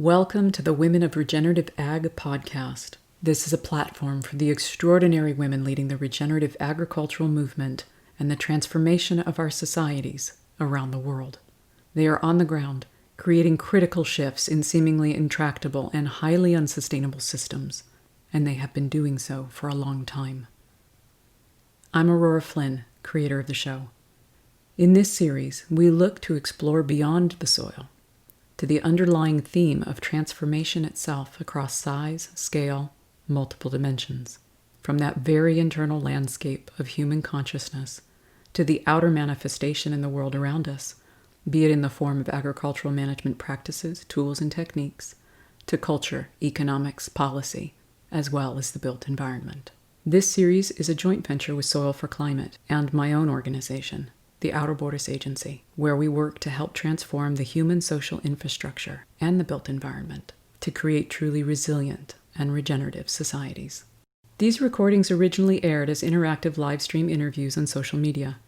Welcome to the Women of Regenerative Ag podcast. This is a platform for the extraordinary women leading the regenerative agricultural movement and the transformation of our societies around the world. They are on the ground, creating critical shifts in seemingly intractable and highly unsustainable systems, and they have been doing so for a long time. I'm Aurora Flynn, creator of the show. In this series, we look to explore beyond the soil, to the underlying theme of transformation itself across size, scale, multiple dimensions, from that very internal landscape of human consciousness to the outer manifestation in the world around us, be it in the form of agricultural management practices, tools, and techniques, to culture, economics, policy, as well as the built environment. This series is a joint venture with Soil for Climate and my own organization, the Outer Borders Agency, where we work to help transform the human social infrastructure and the built environment to create truly resilient and regenerative societies. These recordings originally aired as interactive live stream interviews on social media.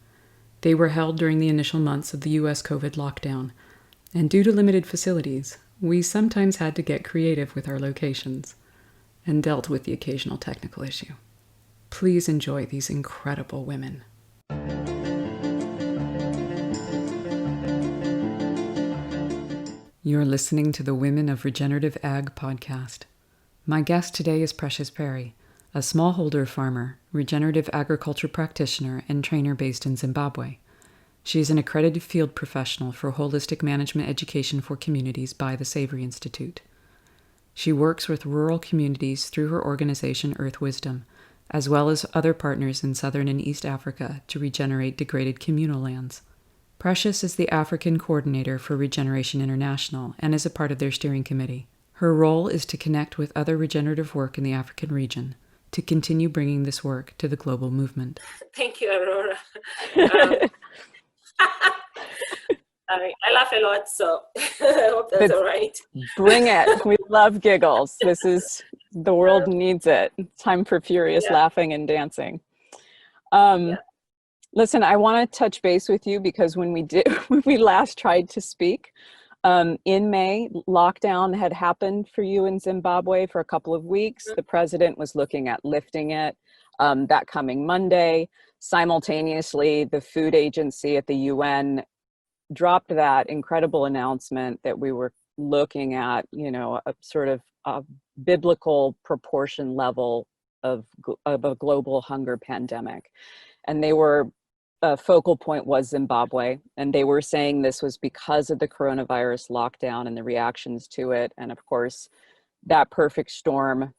They were held during the initial months of the U.S. COVID lockdown, and due to limited facilities, we sometimes had to get creative with our locations and dealt with the occasional technical issue. Please enjoy these incredible women. You're listening to the Women of Regenerative Ag podcast. My guest today is Phiri, a smallholder farmer, regenerative agriculture practitioner, and trainer based in Zimbabwe. She is an accredited field professional for holistic management education for communities by the Savory Institute. She works with rural communities through her organization EarthWisdom, as well as other partners in Southern and East Africa to regenerate degraded communal lands. Precious is the African coordinator for Regeneration International and is a part of their steering committee. Her role is to connect with other regenerative work in the African region to continue bringing this work to the global movement. Thank you, Aurora. I laugh a lot, so I hope that's all right. Bring it. We love giggles. The world needs it. Time for furious laughing and dancing. Listen, I want to touch base with you because when we last tried to speak, in May, lockdown had happened for you in Zimbabwe for a couple of weeks. The president was looking at lifting it that coming Monday. Simultaneously, the food agency at the UN dropped that incredible announcement that we were looking at, a sort of a biblical proportion level of a global hunger pandemic. And focal point was Zimbabwe, and they were saying this was because of the coronavirus lockdown and the reactions to it. And of course, that perfect storm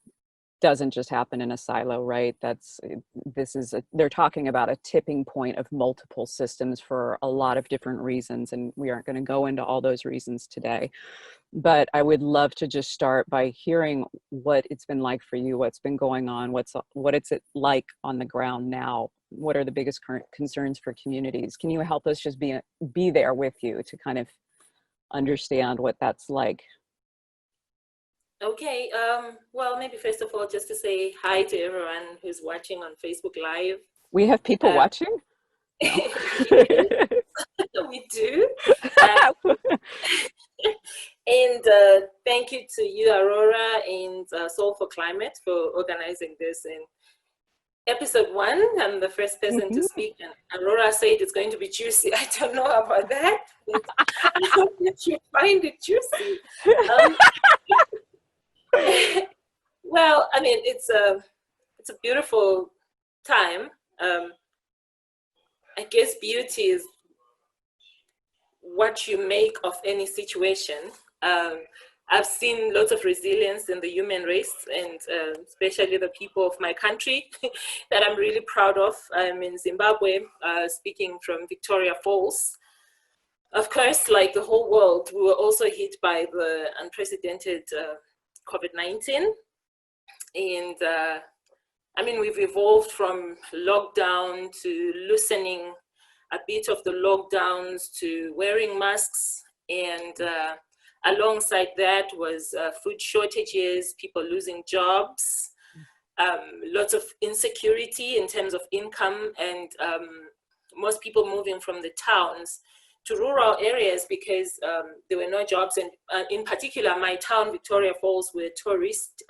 doesn't just happen in a silo, right? They're talking about a tipping point of multiple systems for a lot of different reasons, and we aren't going to go into all those reasons today. But I would love to just start by hearing what it's been like for you, what's been going on, what it's like on the ground now. What are the biggest current concerns for communities? Can you help us just be there with you to kind of understand what that's like? Okay, well, maybe first of all, just to say hi to everyone who's watching on Facebook Live. We have people watching? We do. And thank you to you, Aurora, and Soul for Climate for organizing this. And episode 1, I'm the first person to speak, and Aurora said it's going to be juicy. I don't know about that, but I hope that you find it juicy. Well, I mean, it's a beautiful time. I guess beauty is what you make of any situation. I've seen lots of resilience in the human race, and especially the people of my country that I'm really proud of. I'm in Zimbabwe, speaking from Victoria Falls. Of course, like the whole world, we were also hit by the unprecedented COVID-19. And we've evolved from lockdown to loosening a bit of the lockdowns to wearing masks, and alongside that was food shortages, people losing jobs, lots of insecurity in terms of income, and most people moving from the towns to rural areas because there were no jobs. And in particular, my town, Victoria Falls, were tourist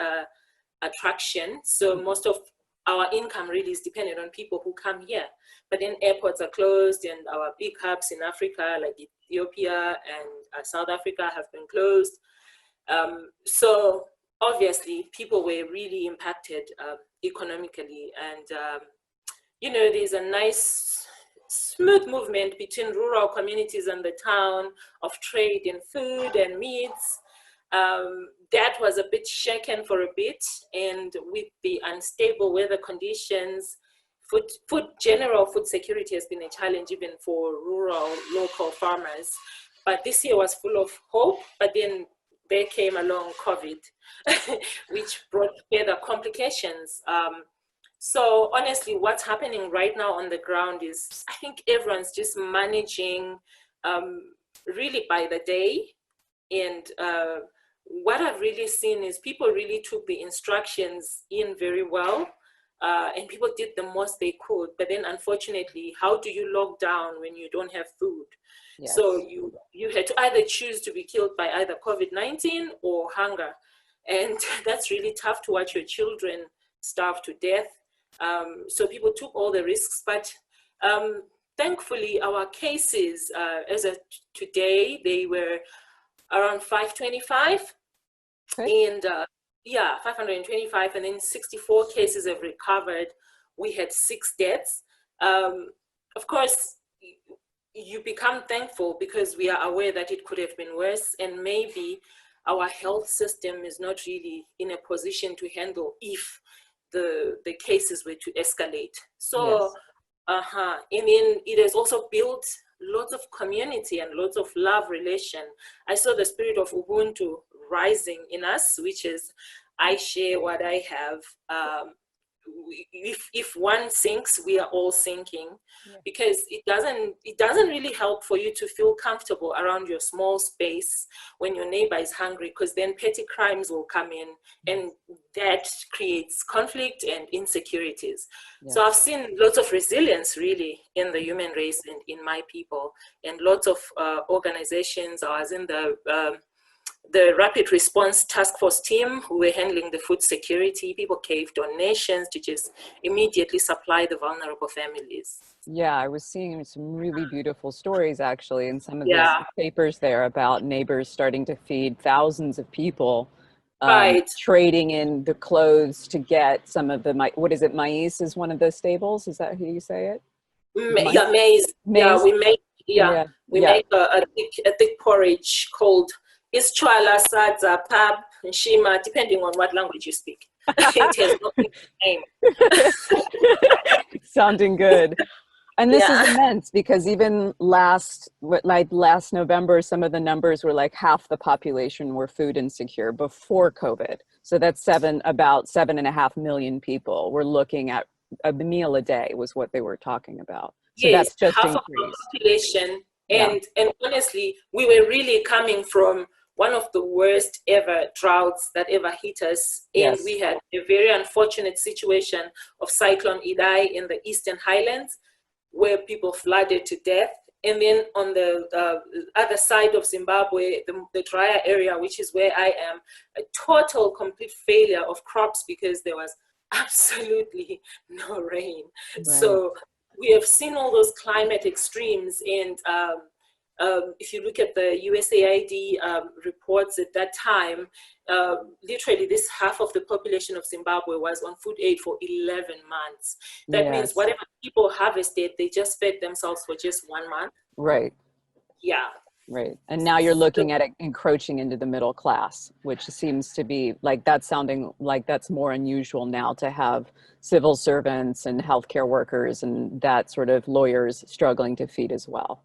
attraction. So most of our income really is dependent on people who come here. But then airports are closed, and our big hubs in Africa, like Ethiopia and South Africa, have been closed. So obviously, people were really impacted economically. And, you know, there's a nice, smooth movement between rural communities and the town of trade in food and meats. That was a bit shaken for a bit, and with the unstable weather conditions, general food security has been a challenge even for rural local farmers. But this year was full of hope, but then there came along COVID, which brought further complications. So honestly, what's happening right now on the ground is, I think everyone's just managing really by the day. And what I've really seen is people really took the instructions in very well, and people did the most they could. But then unfortunately, how do you lock down when you don't have food? Yes. So you had to either choose to be killed by either COVID-19 or hunger. And that's really tough to watch your children starve to death. So people took all the risks, but thankfully our cases as of today, they were around 525. Okay. And 525, and then 64 cases have recovered. We had 6 deaths. Of course, you become thankful because we are aware that it could have been worse, and maybe our health system is not really in a position to handle if the cases were to escalate. So, yes. And then it has also built lots of community and lots of love relation. I saw the spirit of Ubuntu rising in us, which is, I share what I have. If one sinks, we are all sinking, because it doesn't really help for you to feel comfortable around your small space when your neighbor is hungry, because then petty crimes will come in, and that creates conflict and insecurities. So I've seen lots of resilience really in the human race and in my people, and lots of organizations. I was in the Rapid Response Task Force team who were handling the food security. People gave donations to just immediately supply the vulnerable families. Yeah, I was seeing some really beautiful stories actually in some of the papers there about neighbors starting to feed thousands of people, trading in the clothes to get some of the, what is it, maize is one of the staples? Is that how you say it? Maize. Yeah, we make make a thick porridge called Ischwala, Sadza, Pab, and Shima, depending on what language you speak. It has no name. Sounding good. And this is immense, because even last November, some of the numbers were like half the population were food insecure before COVID. So that's about 7.5 million people were looking at a meal a day was what they were talking about. So yes, that's just half increased. of the population. And honestly, we were really coming from one of the worst ever droughts that ever hit us. And we had a very unfortunate situation of Cyclone Idai in the Eastern Highlands, where people flooded to death. And then on the other side of Zimbabwe, the drier area, which is where I am, a total, complete failure of crops because there was absolutely no rain. Right. So we have seen all those climate extremes. And if you look at the USAID reports at that time, literally this half of the population of Zimbabwe was on food aid for 11 months. That means whatever people harvested, they just fed themselves for just 1 month. Right. Yeah. Right. And now you're looking at it encroaching into the middle class, which seems to be like, that's sounding like that's more unusual now, to have civil servants and healthcare workers and that sort of lawyers struggling to feed as well.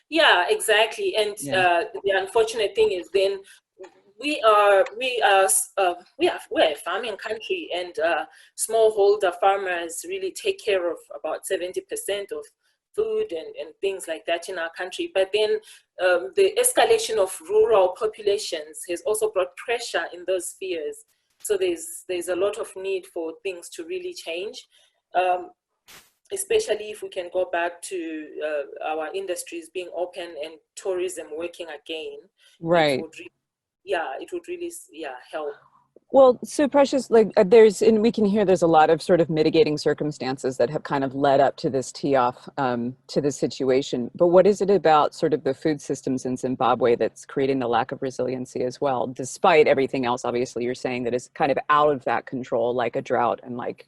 Yeah, exactly. And the unfortunate thing is then we're a farming country, and smallholder farmers really take care of about 70% of food and things like that in our country. But then the escalation of rural populations has also brought pressure in those spheres. So there's a lot of need for things to really change. especially if we can go back to our industries being open and tourism working again, Right. it would really help. Well, so Precious, like and we can hear there's a lot of sort of mitigating circumstances that have kind of led up to this tee-off, to this situation. But what is it about sort of the food systems in Zimbabwe that's creating the lack of resiliency as well, despite everything else, obviously, you're saying that is kind of out of that control, like a drought and like,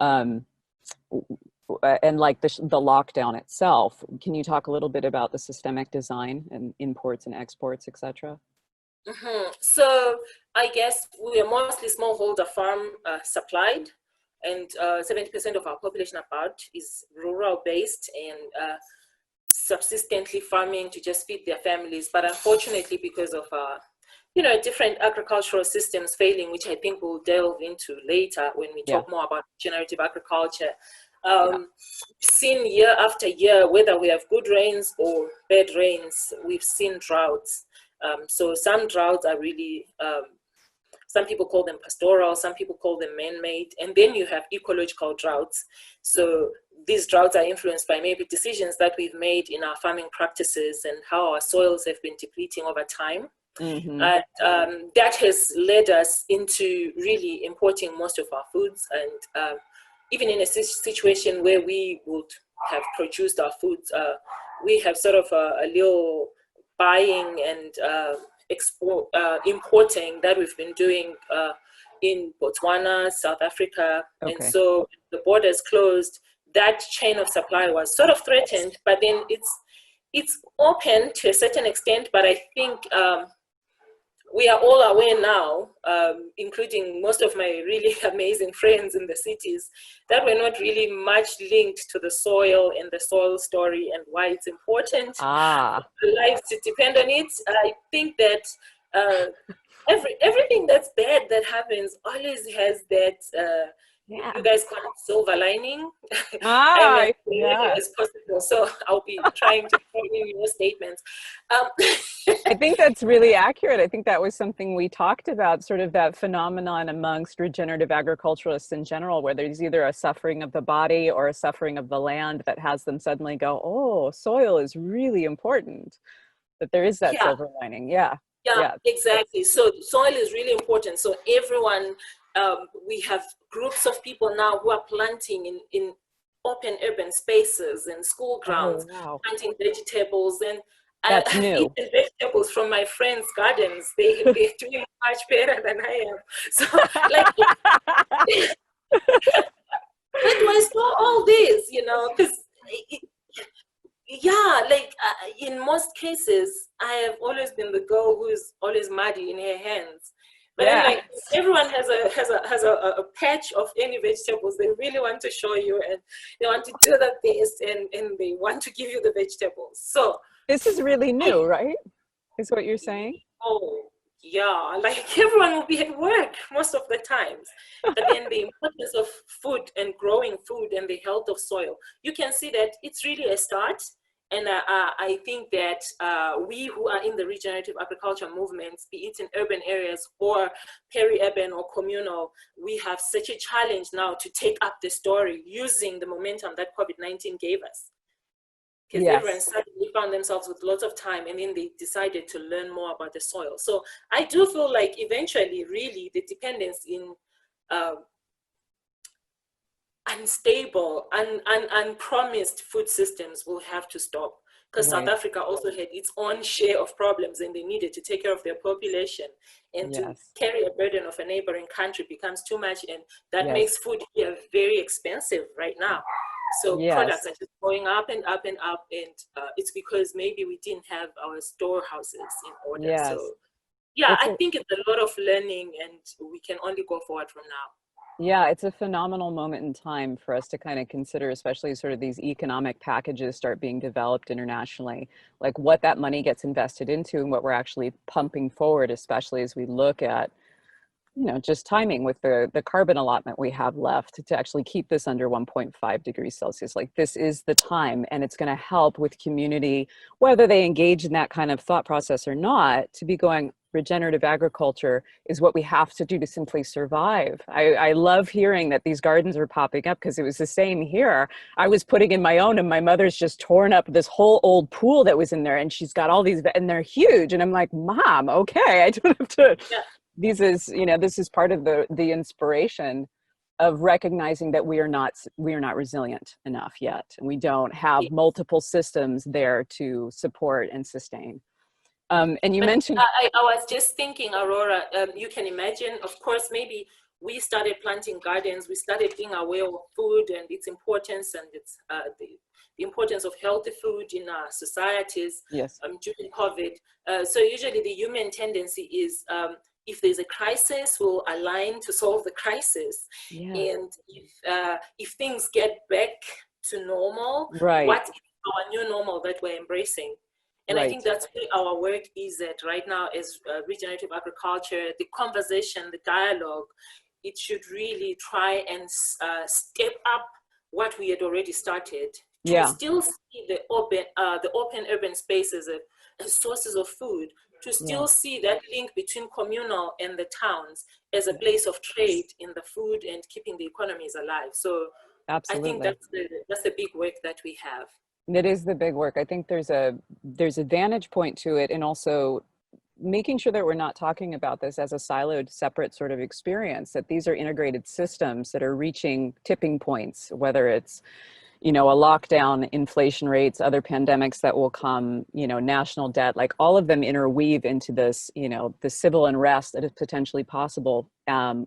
um, and like the lockdown itself. Can you talk a little bit about the systemic design and imports and exports, et cetera? So I guess we are mostly smallholder farm supplied, and 70% of our population about is rural based and subsistently farming to just feed their families. But unfortunately, because of different agricultural systems failing, which I think we'll delve into later when we talk more about regenerative agriculture, we've seen year after year, whether we have good rains or bad rains, we've seen droughts. So some droughts are really, some people call them pastoral, some people call them man-made, and then you have ecological droughts. So these droughts are influenced by maybe decisions that we've made in our farming practices and how our soils have been depleting over time. Mm-hmm. And that has led us into really importing most of our foods, and even in a situation where we would have produced our foods, we have sort of a little buying and importing that we've been doing in Botswana, South Africa. Okay. And so the borders closed, that chain of supply was sort of threatened, but then it's open to a certain extent. But I think we are all aware now, including most of my really amazing friends in the cities, that we're not really much linked to the soil and the soil story and why it's important for lives to depend on it. I think that everything that's bad that happens always has that, you guys call it silver lining. As possible. So I'll be trying to put in your statements. I think that's really accurate. I think that was something we talked about, sort of that phenomenon amongst regenerative agriculturalists in general, where there's either a suffering of the body or a suffering of the land that has them suddenly go, oh, soil is really important. That there is that silver lining. Yeah, exactly. So soil is really important. So everyone, we have groups of people now who are planting in open urban spaces and school grounds, planting vegetables, and I've eaten vegetables from my friends' gardens. They're doing much better than I am. So, like, where do I store all this? Because in most cases, I have always been the girl who's always muddy in her hands. But then, like, everyone has a patch of any vegetables they really want to show you, and they want to do the best, and they want to give you the vegetables. So this is really new, right? Is what you're saying? Oh, yeah. Like, everyone will be at work most of the times. But then the importance of food and growing food and the health of soil, you can see that it's really a start. And I think that we who are in the regenerative agriculture movements, be it in urban areas or peri-urban or communal, we have such a challenge now to take up the story using the momentum that COVID-19 gave us. Because everyone suddenly found themselves with lots of time, and then they decided to learn more about the soil. So I do feel like eventually, really, the dependence in unstable and unpromised food systems will have to stop, because South Africa also had its own share of problems, and they needed to take care of their population, and to carry a burden of a neighboring country becomes too much, and that makes food here very expensive right now. So products are just going up and up and up, and it's because maybe we didn't have our storehouses in order. So I think it's a lot of learning, and we can only go forward from now. Yeah, it's a phenomenal moment in time for us to kind of consider, especially sort of these economic packages start being developed internationally, like what that money gets invested into and what we're actually pumping forward, especially as we look at, just timing with the carbon allotment we have left to actually keep this under 1.5 degrees Celsius. Like, this is the time, and it's going to help with community, whether they engage in that kind of thought process or not, to be going, regenerative agriculture is what we have to do to simply survive. I love hearing that these gardens are popping up, because it was the same here. I was putting in my own, and my mother's just torn up this whole old pool that was in there, and she's got all these, and they're huge. And I'm like, Mom, okay, I don't have to. Yeah. This is part of the inspiration of recognizing that we are not resilient enough yet. We don't have multiple systems there to support and sustain. And you mentioned, I was just thinking, Aurora, you can imagine, of course, maybe we started planting gardens, we started being aware of food and its importance, and its the importance of healthy food in our societies. Yes. During COVID. So usually the human tendency is, if there's a crisis, we'll align to solve the crisis. Yeah. And if things get back to normal, right, what is our new normal that we're embracing? And right. I think that's where our work is at right now as regenerative agriculture. The conversation, the dialogue, it should really try and step up what we had already started. To still see the open urban spaces as sources of food, to still see that link between communal and the towns as a place of trade in the food and keeping the economies alive. So absolutely. I think that's the big work that we have. It is the big work. I think there's a vantage point to it, and also making sure that we're not talking about this as a siloed, separate sort of experience, that these are integrated systems that are reaching tipping points, whether it's, a lockdown, inflation rates, other pandemics that will come, national debt, like all of them interweave into this, the civil unrest that is potentially possible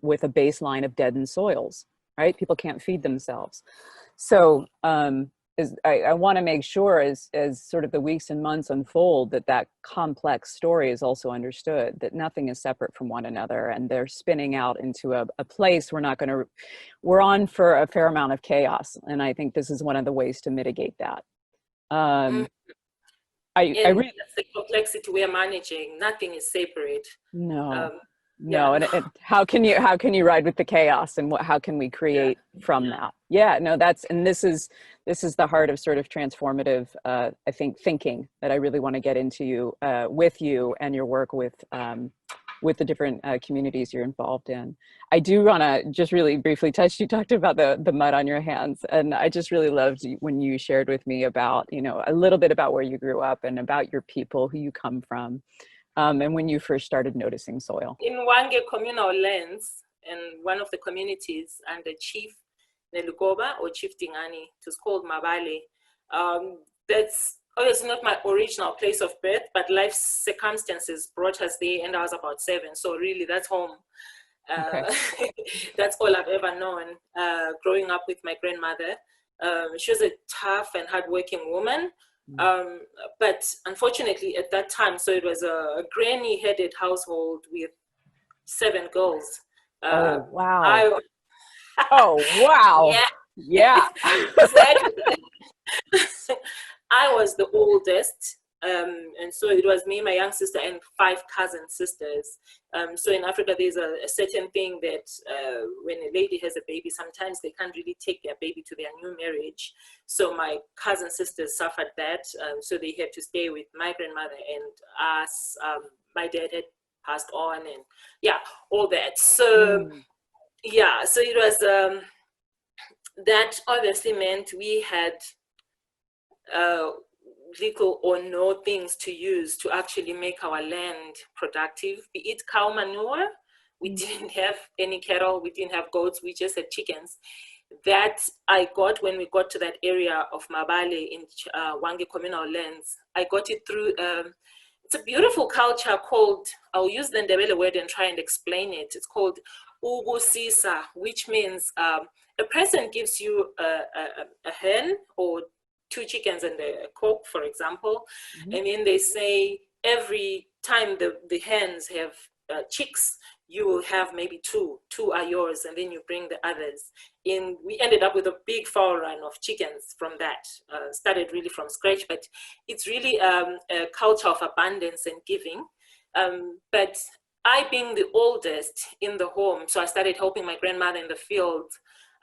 with a baseline of deadened soils, right? People can't feed themselves. So I want to make sure as sort of the weeks and months unfold, that complex story is also understood, that nothing is separate from one another, and they're spinning out into a place we're on for a fair amount of chaos. And I think this is one of the ways to mitigate that. I really, that's the complexity we are managing. Nothing is separate. No. No, and how can you ride with the chaos, and how can we create from that? Yeah, no, this is the heart of sort of transformative, I think, thinking that I really want to get into with you and your work with the different communities you're involved in. I do want to just really briefly touch, you talked about the mud on your hands, and I just really loved when you shared with me about, a little bit about where you grew up and about your people, who you come from. And when you first started noticing soil. In Wange communal lands, and one of the communities under Chief Nelukoba or Chief Dingani, it was called Mabale. That's obviously not my original place of birth, but life circumstances brought us there, and I was about 7. So really that's home. Okay. That's all I've ever known, growing up with my grandmother. She was a tough and hardworking woman. But unfortunately at that time, so it was a granny-headed household with 7 girls. Oh, wow. Oh, wow. Yeah. Exactly. I was the oldest. And so it was me, my young sister, and 5 cousin sisters. So in Africa, there's a certain thing that when a lady has a baby, sometimes they can't really take their baby to their new marriage. So my cousin sisters suffered that. So they had to stay with my grandmother and us. My dad had passed on, and all that. So so it was that obviously meant we had little or no things to use to actually make our land productive, be it cow manure. We didn't have any cattle, we didn't have goats, we just had chickens. That I got when we got to that area of Mabale in Wange communal lands. I got it through, it's a beautiful culture called, I'll use the Ndebele word and try and explain it. It's called Ubusisa, which means a person gives you a hen or 2 chickens and a cock, for example, and then they say every time the hens have chicks, you will have maybe 2 are yours, and then you bring the others. And we ended up with a big fowl run of chickens from that. Started really from scratch, but it's really a culture of abundance and giving. But I being the oldest in the home, so I started helping my grandmother in the field.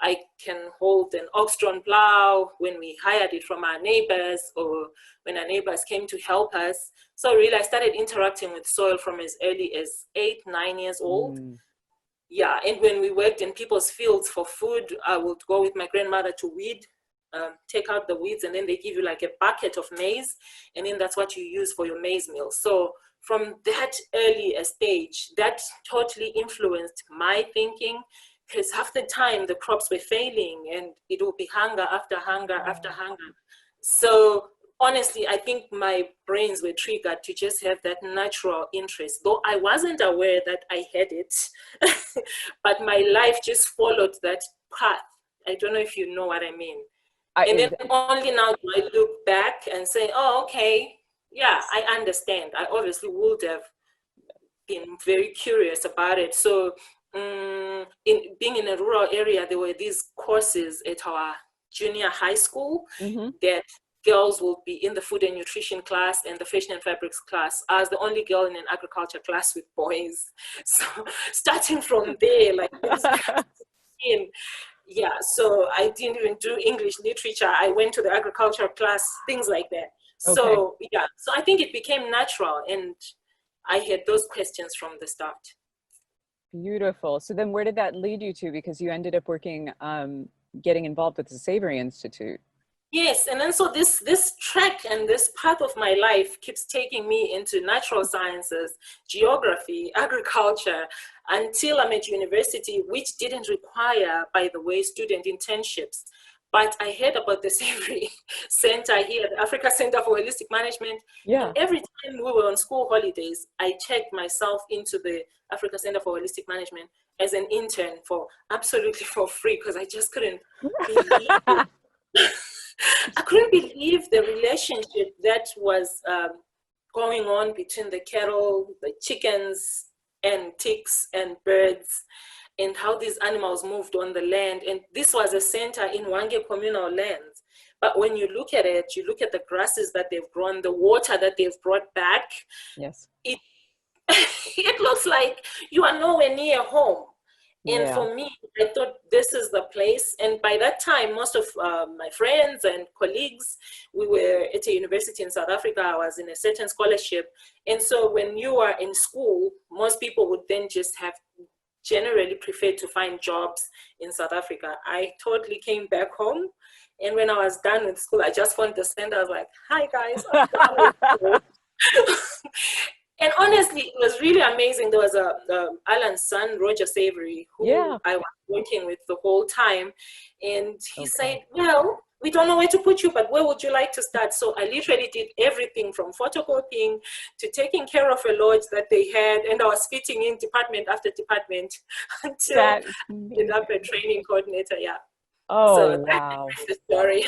I can hold an ox-drawn plow when we hired it from our neighbors, or when our neighbors came to help us. So really, I started interacting with soil from as early as 8, 9 years old. Yeah, and when we worked in people's fields for food, I would go with my grandmother to weed, take out the weeds, and then they give you like a bucket of maize, and then that's what you use for your maize meal. So from that early stage, that totally influenced my thinking, because half the time the crops were failing and it would be hunger after hunger after hunger. So honestly, I think my brains were triggered to just have that natural interest, though I wasn't aware that I had it, but my life just followed that path. I don't know if you know what I mean. And then only now do I look back and say, oh, okay, yeah, I understand. I obviously would have been very curious about it. So being in a rural area, there were these courses at our junior high school that girls will be in the food and nutrition class and the fashion and fabrics class. I was the only girl in an agriculture class with boys. So starting from there, like, yeah, so I didn't even do English literature. I went to the agriculture class, things like that. So yeah, so I think it became natural, and I had those questions from the start. Beautiful. So then where did that lead you to? Because you ended up working, getting involved with the Savory Institute. Yes, and then so this track and this path of my life keeps taking me into natural sciences, geography, agriculture, until I'm at university, which didn't require, by the way, student internships. But I heard about the Savory Center here, the Africa Center for Holistic Management. Yeah. And every time we were on school holidays, I checked myself into the Africa Center for Holistic Management as an intern absolutely for free, because I just couldn't believe it. I couldn't believe the relationship that was going on between the cattle, the chickens, and ticks and birds, and how these animals moved on the land. And this was a center in Wange communal lands. But when you look at it, you look at the grasses that they've grown, the water that they've brought back. Yes. It looks like you are nowhere near home. And for me, I thought this is the place. And by that time, most of my friends and colleagues, we were at a university in South Africa. I was in a certain scholarship. And so when you are in school, most people would then just have generally preferred to find jobs in South Africa. I totally came back home. And when I was done with school, I just phoned the center. I was like, hi, guys, I'm done with school. And honestly, it was really amazing. There was Alan's son, Roger Savory, who I was working with the whole time. And he said, well, we don't know where to put you, but where would you like to start? So I literally did everything from photocopying to taking care of a lodge that they had. And I was fitting in department after department until I ended up a training coordinator. Yeah. Oh, so wow. That's the story.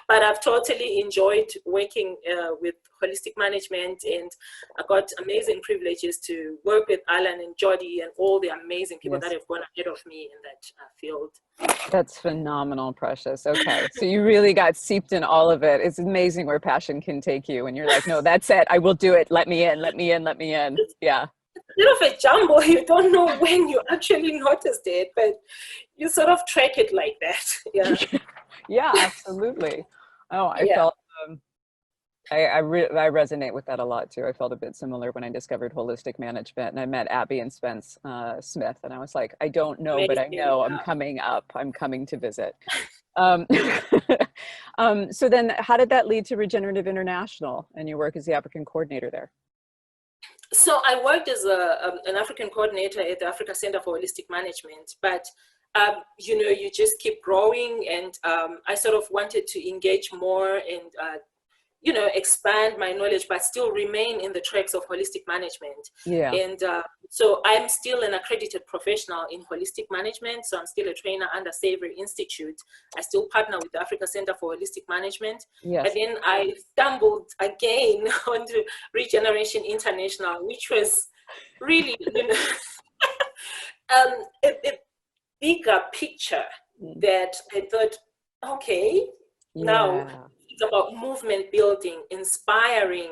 But I've totally enjoyed working with holistic management, and I got amazing privileges to work with Alan and Jody and all the amazing people that have gone ahead of me in that field. That's phenomenal, Precious. Okay. So you really got seeped in all of it. It's amazing where passion can take you. And you're like, no, that's it. I will do it. Let me in, let me in, let me in. Yeah. A bit of a jumble. You don't know when you actually noticed it, but you sort of track it like that. Yeah. Yeah, absolutely. Oh, I felt, I resonate with that a lot too. I felt a bit similar when I discovered holistic management, and I met Abby and Spence Smith, and I was like, I don't know, but I know I'm coming up. I'm coming to visit. So then how did that lead to Regenerative International and your work as the African coordinator there? So I worked as an African coordinator at the Africa Center for Holistic Management, but you know, you just keep growing, and I sort of wanted to engage more and you know, expand my knowledge, but still remain in the tracks of holistic management. Yeah. And so I'm still an accredited professional in holistic management. So I'm still a trainer under Savory Institute. I still partner with the Africa Center for Holistic Management. Yes. And then I stumbled again onto Regeneration International, which was really, you know, a bigger picture that I thought, okay, now it's about movement building, inspiring,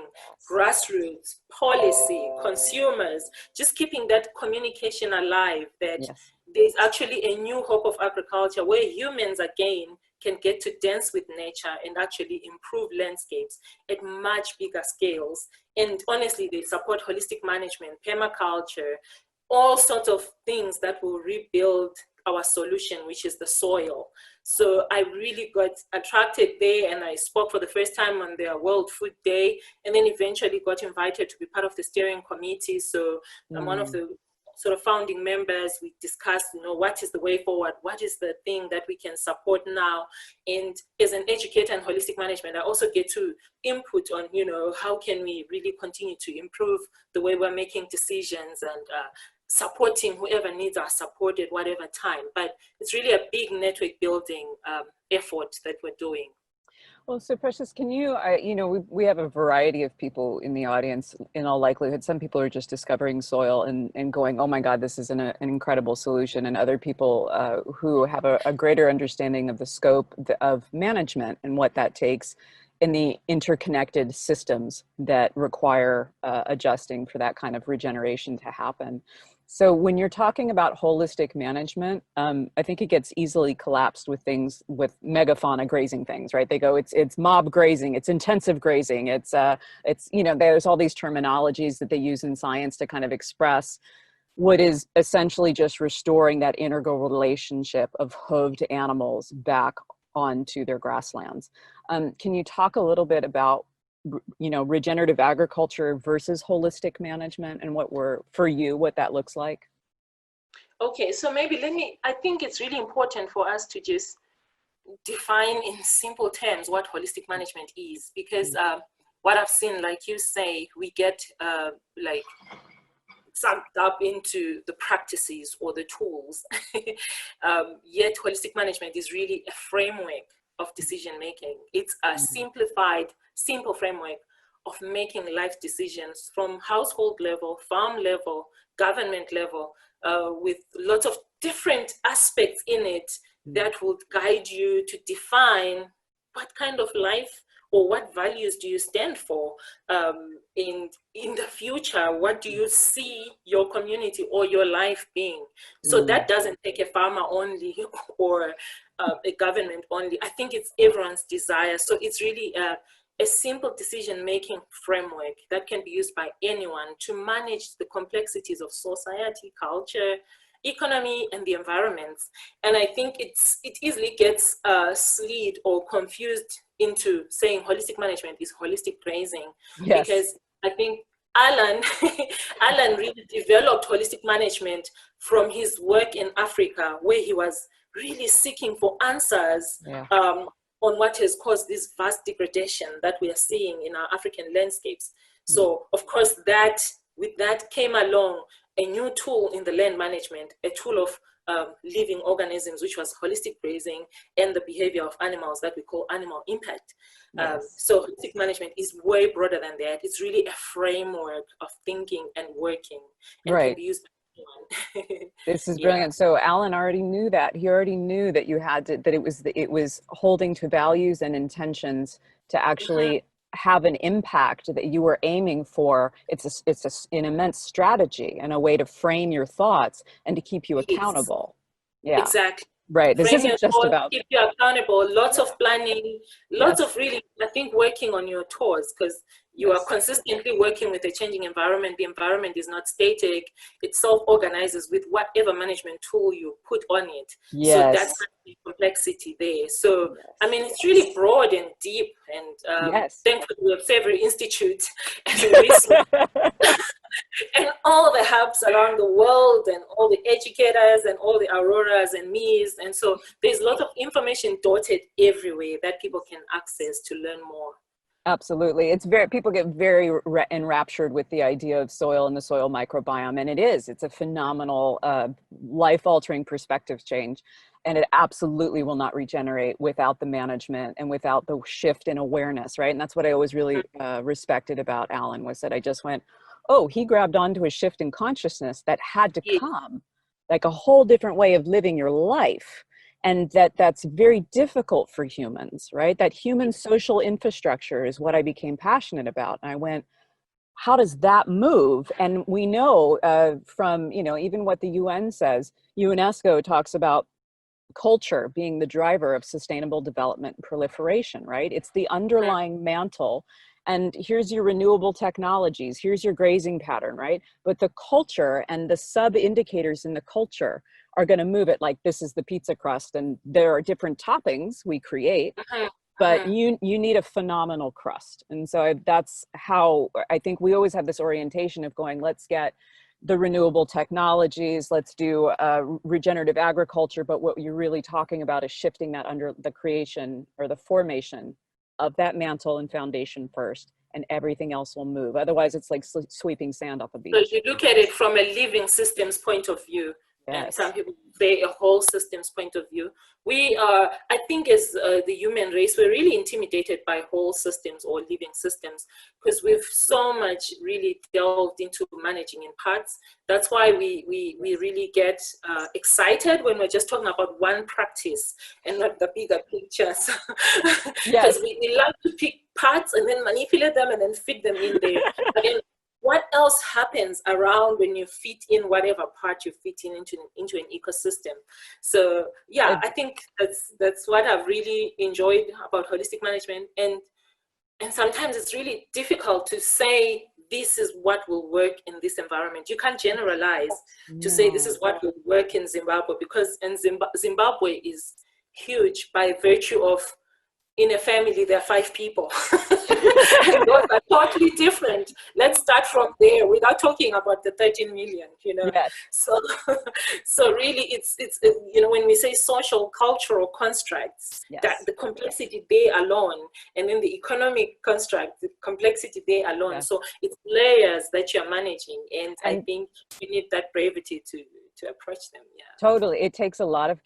grassroots, policy, consumers, just keeping that communication alive, that Yes. there's actually a new hope of agriculture where humans again can get to dance with nature and actually improve landscapes at much bigger scales. And honestly, they support holistic management, permaculture, all sorts of things that will rebuild our solution, which is the soil. So I really got attracted there, and I spoke for the first time on their World Food Day, and then eventually got invited to be part of the steering committee. So I'm one of the sort of founding members. We discussed, what is the way forward? What is the thing that we can support now? And as an educator in holistic management, I also get to input on, how can we really continue to improve the way we're making decisions and supporting whoever needs our support at whatever time. But it's really a big network building effort that we're doing. Well, so Precious, can you, we have a variety of people in the audience, in all likelihood. Some people are just discovering soil and going, oh my God, this is an incredible solution. And other people who have a greater understanding of the scope of management and what that takes in the interconnected systems that require adjusting for that kind of regeneration to happen. So when you're talking about holistic management, I think it gets easily collapsed with things, with megafauna grazing things, right? They go, it's mob grazing, it's intensive grazing, it's there's all these terminologies that they use in science to kind of express what is essentially just restoring that integral relationship of hooved animals back onto their grasslands. Can you talk a little bit about regenerative agriculture versus holistic management and what that looks like? Okay, so maybe I think it's really important for us to just define in simple terms what holistic management is, because what I've seen, like you say, we get sucked up into the practices or the tools. Yet holistic management is really a framework of decision making. It's a simple framework of making life decisions from household level, farm level, government level, with lots of different aspects in it that would guide you to define what kind of life or what values do you stand for in the future. What do you see your community or your life being? So that doesn't take a farmer only or a government only. I think it's everyone's desire. So it's really a simple decision-making framework that can be used by anyone to manage the complexities of society, culture, economy, and the environments. And I think it easily gets slid or confused into saying holistic management is holistic grazing. Yes. Because I think Alan really developed holistic management from his work in Africa, where he was really seeking for answers on what has caused this vast degradation that we are seeing in our African landscapes. So of course with that came along a new tool in the land management, a tool of living organisms, which was holistic grazing, and the behavior of animals that we call animal impact. So holistic management is way broader than that. It's really a framework of thinking and working, and can be used by anyone. This is brilliant. So Alan already knew that. He already knew that you had to, that it was holding to values and intentions to actually have an impact that you were aiming for. It's an immense strategy and a way to frame your thoughts and to keep you accountable. Yeah, exactly. Right. This isn't just about keep you accountable. Lots of planning, lots of really, I think, working on your toes, because you are consistently working with a changing environment. The environment is not static. It self-organizes with whatever management tool you put on it. So that's the complexity there. So, I mean, it's really broad and deep, and thankfully we have Savory Institute and all the hubs around the world, and all the educators, and all the Auroras and me's. And so there's a lot of information dotted everywhere that people can access to learn more. Absolutely. People get very enraptured with the idea of soil and the soil microbiome. And it's a phenomenal life-altering perspective change. And it absolutely will not regenerate without the management and without the shift in awareness, right? And that's what I always really respected about Alan, was that I just went, oh, he grabbed onto a shift in consciousness that had to come, like a whole different way of living your life. and that's very difficult for humans, right? That human social infrastructure is what I became passionate about. And I went, how does that move? And we know from, even what the UN says, UNESCO talks about culture being the driver of sustainable development and proliferation, right? It's the underlying mantle. And here's your renewable technologies, here's your grazing pattern, right? But the culture and the sub indicators in the culture are going to move it. Like, this is the pizza crust, and there are different toppings we create, but you need a phenomenal crust. And so that's how I think we always have this orientation of going, let's get the renewable technologies, let's do regenerative agriculture. But what you're really talking about is shifting that under the creation or the formation of that mantle and foundation first, and everything else will move. Otherwise, it's like sweeping sand off a beach. So you look at it from a living systems point of view. Yes. And some people say a whole systems point of view. We are, I think, as the human race, we're really intimidated by whole systems or living systems, because we've so much really delved into managing in parts. That's why we really get excited when we're just talking about one practice and not the bigger pictures. Because we love to pick parts and then manipulate them and then fit them in there. But then what else happens around when you fit in whatever part you fit into an ecosystem? So yeah, I think that's what I've really enjoyed about holistic management. And sometimes it's really difficult to say this is what will work in this environment. You can't generalize to say this is what will work in Zimbabwe, because in Zimbabwe is huge by virtue of, in a family, there are 5 people. And those are totally different. Let's start from there without talking about the 13 million, Yes. So really it's when we say social cultural constructs, that the complexity there alone, and then the economic construct, the complexity there alone. So it's layers that you're managing, and I think you need that brevity to approach them. Totally. It takes a lot of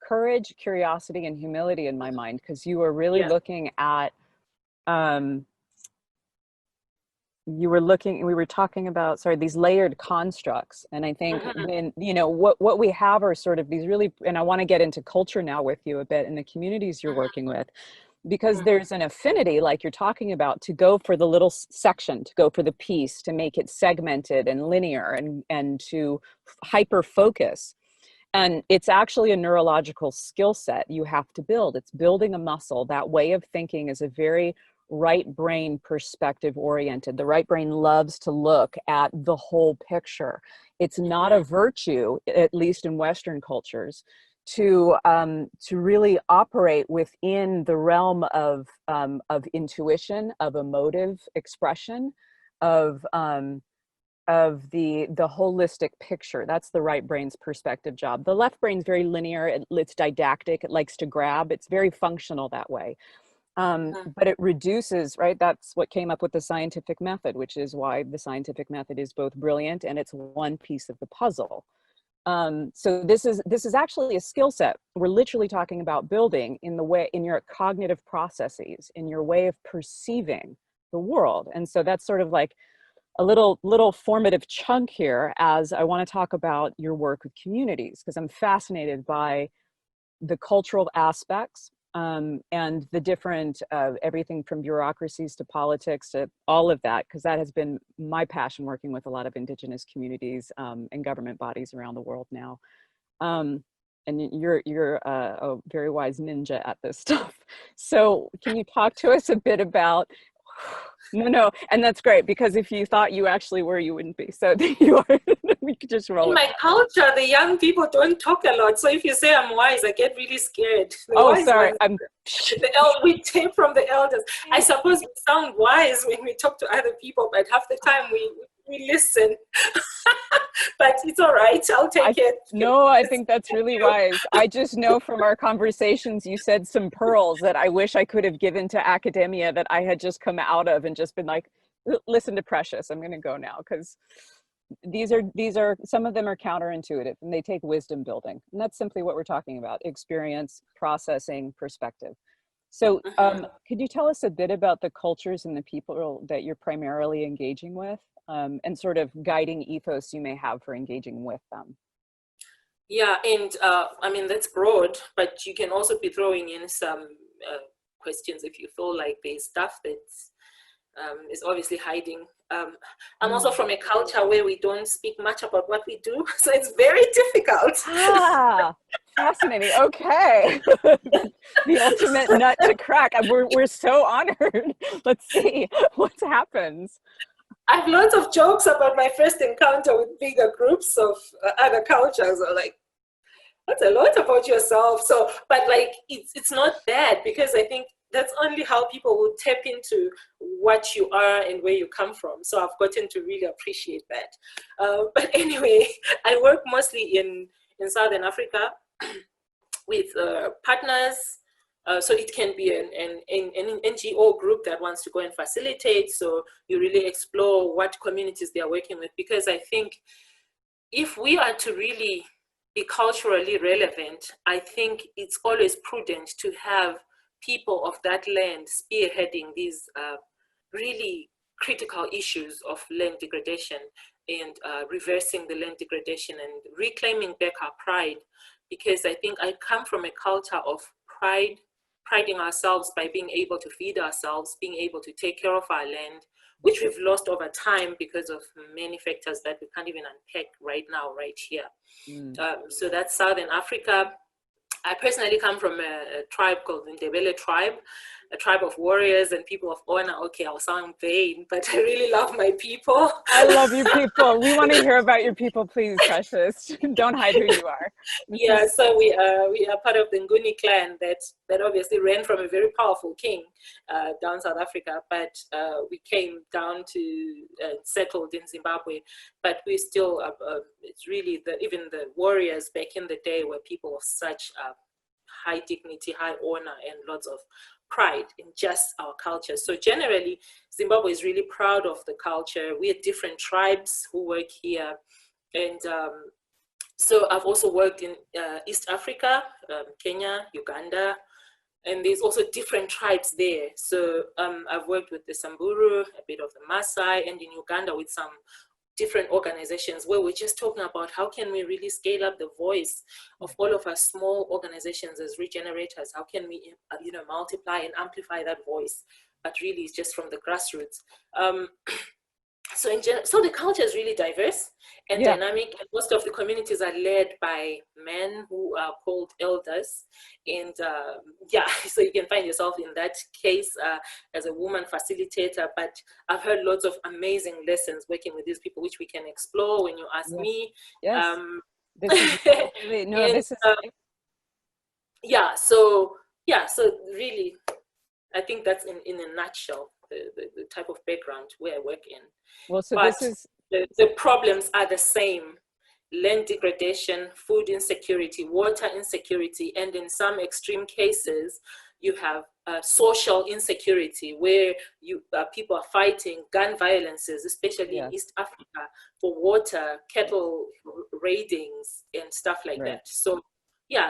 courage, curiosity, and humility in my mind, because you were really looking at we were talking about, these layered constructs. And I think when, what we have are sort of these really, and I want to get into culture now with you a bit, and the communities you're working with, because there's an affinity, like you're talking about, to go for the little section, to go for the piece, to make it segmented and linear, and to hyper focus. And it's actually a neurological skill set you have to build. It's building a muscle. That way of thinking is a very right brain perspective oriented. The right brain loves to look at the whole picture. It's not a virtue, at least in Western cultures, to really operate within the realm of intuition, of emotive expression, of the holistic picture. That's the right brain's perspective job. The left brain's very linear. It's didactic. It likes to grab. It's very functional that way. But it reduces, right? That's what came up with the scientific method, which is why the scientific method is both brilliant and it's one piece of the puzzle. So this is actually a skill set. We're literally talking about building in your cognitive processes, in your way of perceiving the world. And so that's sort of like a little formative chunk here, as I want to talk about your work with communities, because I'm fascinated by the cultural aspects and the different everything from bureaucracies to politics to all of that, because that has been my passion, working with a lot of indigenous communities and government bodies around the world now. And you're a very wise ninja at this stuff. So can you talk to us a bit about No, and that's great, because if you thought you actually were, you wouldn't be. So you are. We could just roll. In my culture, the young people don't talk a lot. So if you say I'm wise, I get really scared. Sorry, we take from the elders. I suppose we sound wise when we talk to other people, but half the time we listen. But it's all right. I'll take it. No, I think that's really wise. I just know from our conversations, you said some pearls that I wish I could have given to academia, that I had just come out of and just been like, listen to Precious. I'm going to go now, because these are some of them are counterintuitive, and they take wisdom building. And that's simply what we're talking about: experience, processing, perspective. So could you tell us a bit about the cultures and the people that you're primarily engaging with? And sort of guiding ethos you may have for engaging with them? Yeah, and I mean, that's broad, but you can also be throwing in some questions if you feel like there's stuff that is obviously hiding. I'm also from a culture where we don't speak much about what we do, so it's very difficult. Ah, fascinating. Okay. The ultimate nut to crack. We're so honored. Let's see what happens. I have lots of jokes about my first encounter with bigger groups of other cultures. Or like, that's a lot about yourself. So, but like, it's not bad, because I think that's only how people will tap into what you are and where you come from. So I've gotten to really appreciate that. But anyway, I work mostly in Southern Africa with partners. So it can be an NGO group that wants to go and facilitate. So you really explore what communities they are working with, because I think if we are to really be culturally relevant, I think it's always prudent to have people of that land spearheading these really critical issues of land degradation and reversing the land degradation and reclaiming back our pride. Because I think I come from a culture of priding ourselves by being able to feed ourselves, being able to take care of our land, which we've lost over time because of many factors that we can't even unpack right now, right here. So that's Southern Africa. I personally come from a tribe called the Ndebele tribe, a tribe of warriors and people of honor. Okay, I'll sound vain, but I really love my people. I love your people. We want to hear about your people, please, Precious. Don't hide who you are. Yeah, so we are part of the Nguni clan that obviously ran from a very powerful king down South Africa, but we came down to settled in Zimbabwe. But we still, it's really even the warriors back in the day were people of such high dignity, high honor, and lots of pride in just our culture. So generally, Zimbabwe is really proud of the culture. We are different tribes who work here, and so I've also worked in East Africa, Kenya, Uganda, and there's also different tribes there. So I've worked with the Samburu, a bit of the Maasai, and in Uganda with some different organizations where we're just talking about how can we really scale up the voice of all of our small organizations as regenerators. How can we multiply and amplify that voice, but really it's just from the grassroots. So the culture is really diverse and dynamic, and most of the communities are led by men who are called elders. And so you can find yourself in that case as a woman facilitator. But I've heard lots of amazing lessons working with these people, which we can explore when you ask me. Yes. So really, I think that's in a nutshell the type of background where I work in. Well, so but this is the problems are the same: land degradation, food insecurity, water insecurity, and in some extreme cases, you have social insecurity where people are fighting gun violences, especially in East Africa, for water, cattle raidings, and stuff like that. So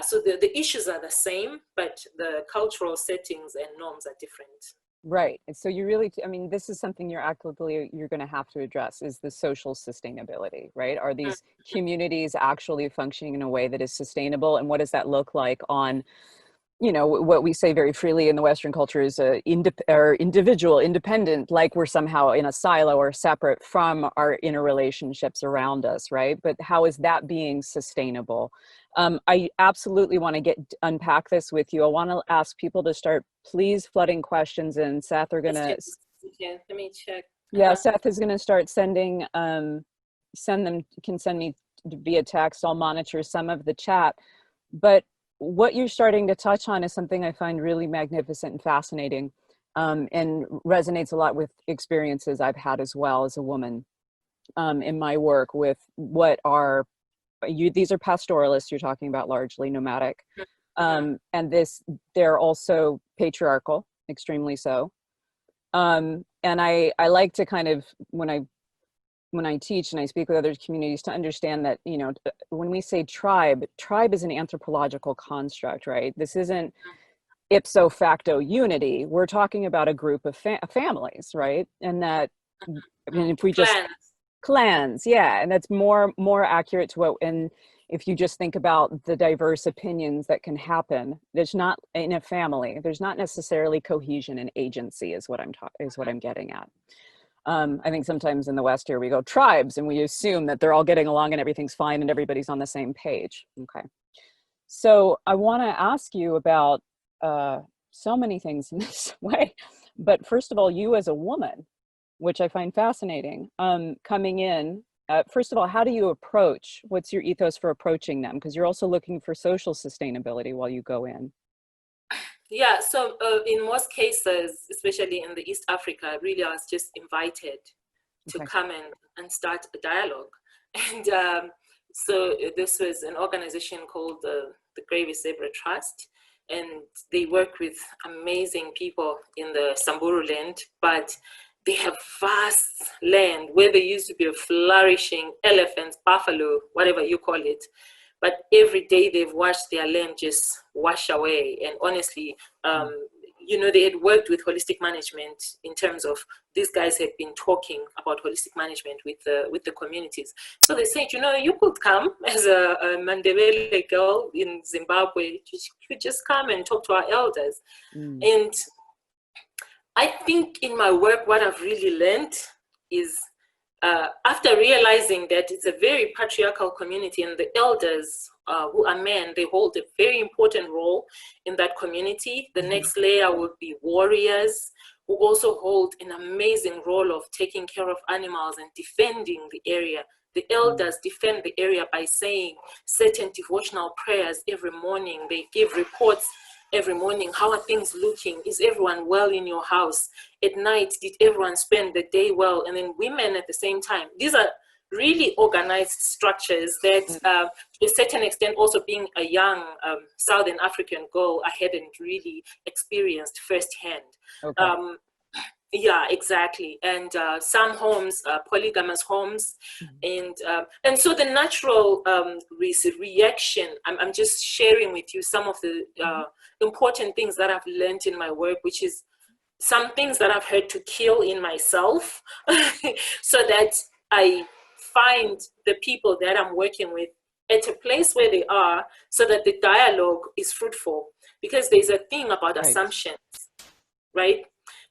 so the issues are the same, but the cultural settings and norms are different. Right. And so you really, I mean, this is something you're going to have to address, is the social sustainability, right? Are these communities actually functioning in a way that is sustainable? And what does that look like on, what we say very freely in the Western culture is individual, independent, like we're somehow in a silo or separate from our interrelationships around us, right? But how is that being sustainable? I absolutely want to unpack this with you. I want to ask people to start please flooding questions in. Seth, let me check. Yeah, Seth is going to start sending, send me via text. I'll monitor some of the chat. But what you're starting to touch on is something I find really magnificent and fascinating, and resonates a lot with experiences I've had as well as a woman in my work with what are, these are pastoralists you're talking about, largely nomadic. And they're also patriarchal, extremely so. And I like to kind of, when I teach and I speak with other communities, to understand that, when we say tribe is an anthropological construct, right? This isn't ipso facto unity. We're talking about a group of families, right? And that, if we just clans, and that's more accurate to what, and if you just think about the diverse opinions that can happen, there's not in a family, there's not necessarily cohesion and agency is what I'm getting at. I think sometimes in the West here we go tribes and we assume that they're all getting along and everything's fine and everybody's on the same page. Okay. So I want to ask you about so many things in this way, but first of all, you as a woman, which I find fascinating, coming in, first of all, how do you approach, what's your ethos for approaching them? Because you're also looking for social sustainability while you go in. Yeah, so in most cases, especially in the East Africa, really I was just invited to come and start a dialogue. And so this was an organization called the Gravy Zebra Trust, and they work with amazing people in the Samburu land, but they have vast land where there used to be a flourishing elephants, buffalo, whatever you call it. But every day they've watched their land just wash away. And honestly, you know, they had worked with holistic management in terms of these guys had been talking about holistic management with the communities. So they said, you know, you could come as a Mandebele girl in Zimbabwe. You could just come and talk to our elders. And I think in my work, what I've really learned is after realizing that it's a very patriarchal community and the elders who are men, they hold a very important role in that community. The next layer would be warriors who also hold an amazing role of taking care of animals and defending the area. The elders defend the area by saying certain devotional prayers every morning. They give reports every morning. How are things looking? Is everyone well in your house? At night, did everyone spend the day well? And then women at the same time. These are really organized structures that to a certain extent, also being a young Southern African girl, I hadn't really experienced firsthand. Okay. Yeah, exactly. And some homes, polygamous homes, and so the natural reaction. I'm just sharing with you some of the important things that I've learned in my work, which is some things that I've had to kill in myself, so that I find the people that I'm working with at a place where they are, so that the dialogue is fruitful. Because there's a thing about assumptions, right?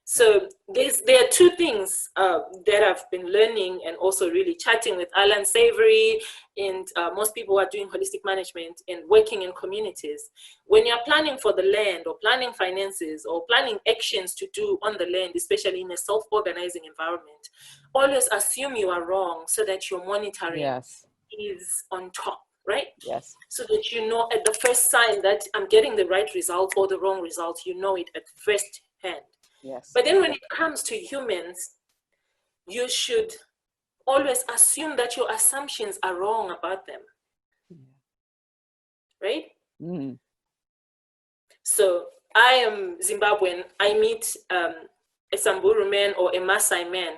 So there are two things that I've been learning and also really chatting with Alan Savory and most people who are doing holistic management and working in communities. When you're planning for the land or planning finances or planning actions to do on the land, especially in a self-organizing environment, always assume you are wrong so that your monitoring is on top, right? Yes. So that you know at the first sign that I'm getting the right result or the wrong result, you know it at first hand. Yes. But then when it comes to humans, you should always assume that your assumptions are wrong about them. Right? So I am Zimbabwean. I meet a Samburu man or a Maasai man.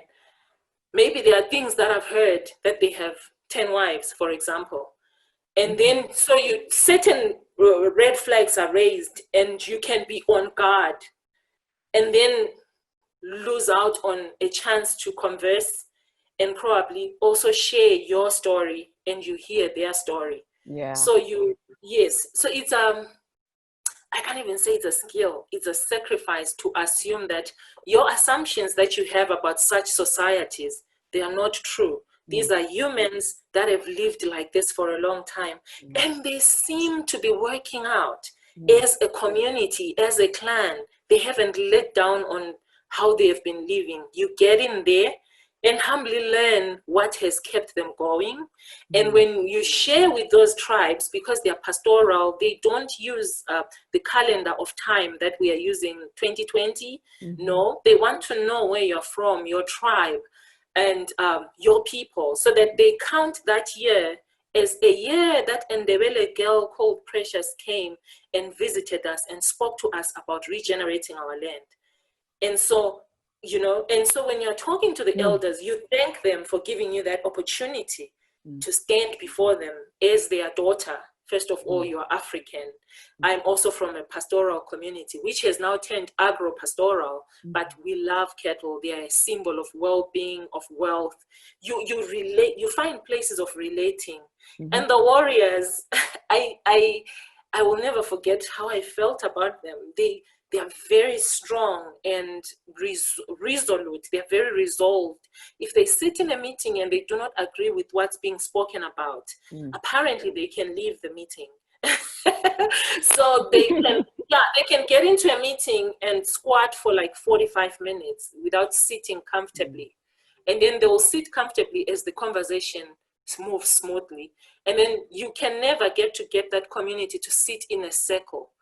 Maybe there are things that I've heard that they have 10 wives, for example. And then, so certain red flags are raised and you can be on guard and then lose out on a chance to converse and probably also share your story and you hear their story. Yeah. So so it's I can't even say it's a skill, it's a sacrifice to assume that your assumptions that you have about such societies, they are not true. These are humans that have lived like this for a long time and they seem to be working out as a community, as a clan. They haven't let down on how they have been living. You get in there and humbly learn what has kept them going. And when you share with those tribes, because they are pastoral, they don't use the calendar of time that we are using 2020. No, they want to know where you're from, your tribe, and your people, so that they count that year as a year that Ndebele girl called Precious came and visited us and spoke to us about regenerating our land. And so, when you're talking to the elders, you thank them for giving you that opportunity to stand before them as their daughter first of all, you are African. I'm also from a pastoral community, which has now turned agro-pastoral, but we love cattle. They are a symbol of well-being, of wealth. You relate, you find places of relating. And the warriors, I will never forget how I felt about them. They are very strong and resolute. They are very resolved. If they sit in a meeting and they do not agree with what's being spoken about, apparently they can leave the meeting. So they can get into a meeting and squat for like 45 minutes without sitting comfortably. And then they will sit comfortably as the conversation moves smoothly. And then you can never get that community to sit in a circle.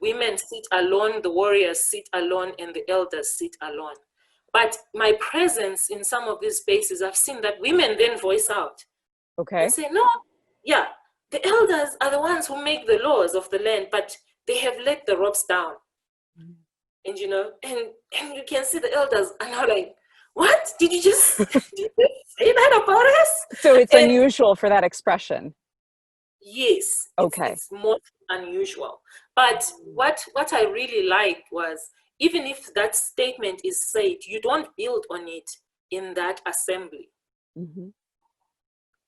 Women sit alone, the warriors sit alone, and the elders sit alone. But my presence in some of these spaces, I've seen that women then voice out. Okay. And say, no, yeah, the elders are the ones who make the laws of the land, but they have let the ropes down. And you know, and you can see the elders are now like, what? Did you just say that about us? So it's unusual for that expression. Yes. Okay. It's more unusual. But what I really liked was, even if that statement is said, you don't build on it in that assembly.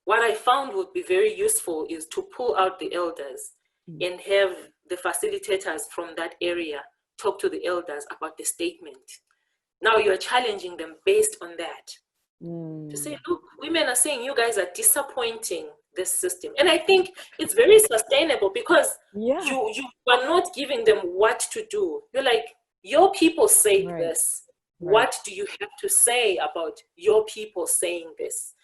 What I found would be very useful is to pull out the elders and have the facilitators from that area talk to the elders about the statement. Now you're challenging them based on that. To say, look, women are saying you guys are disappointing this system. And I think it's very sustainable because you are not giving them what to do. You're like, your people say this. What do you have to say about your people saying this?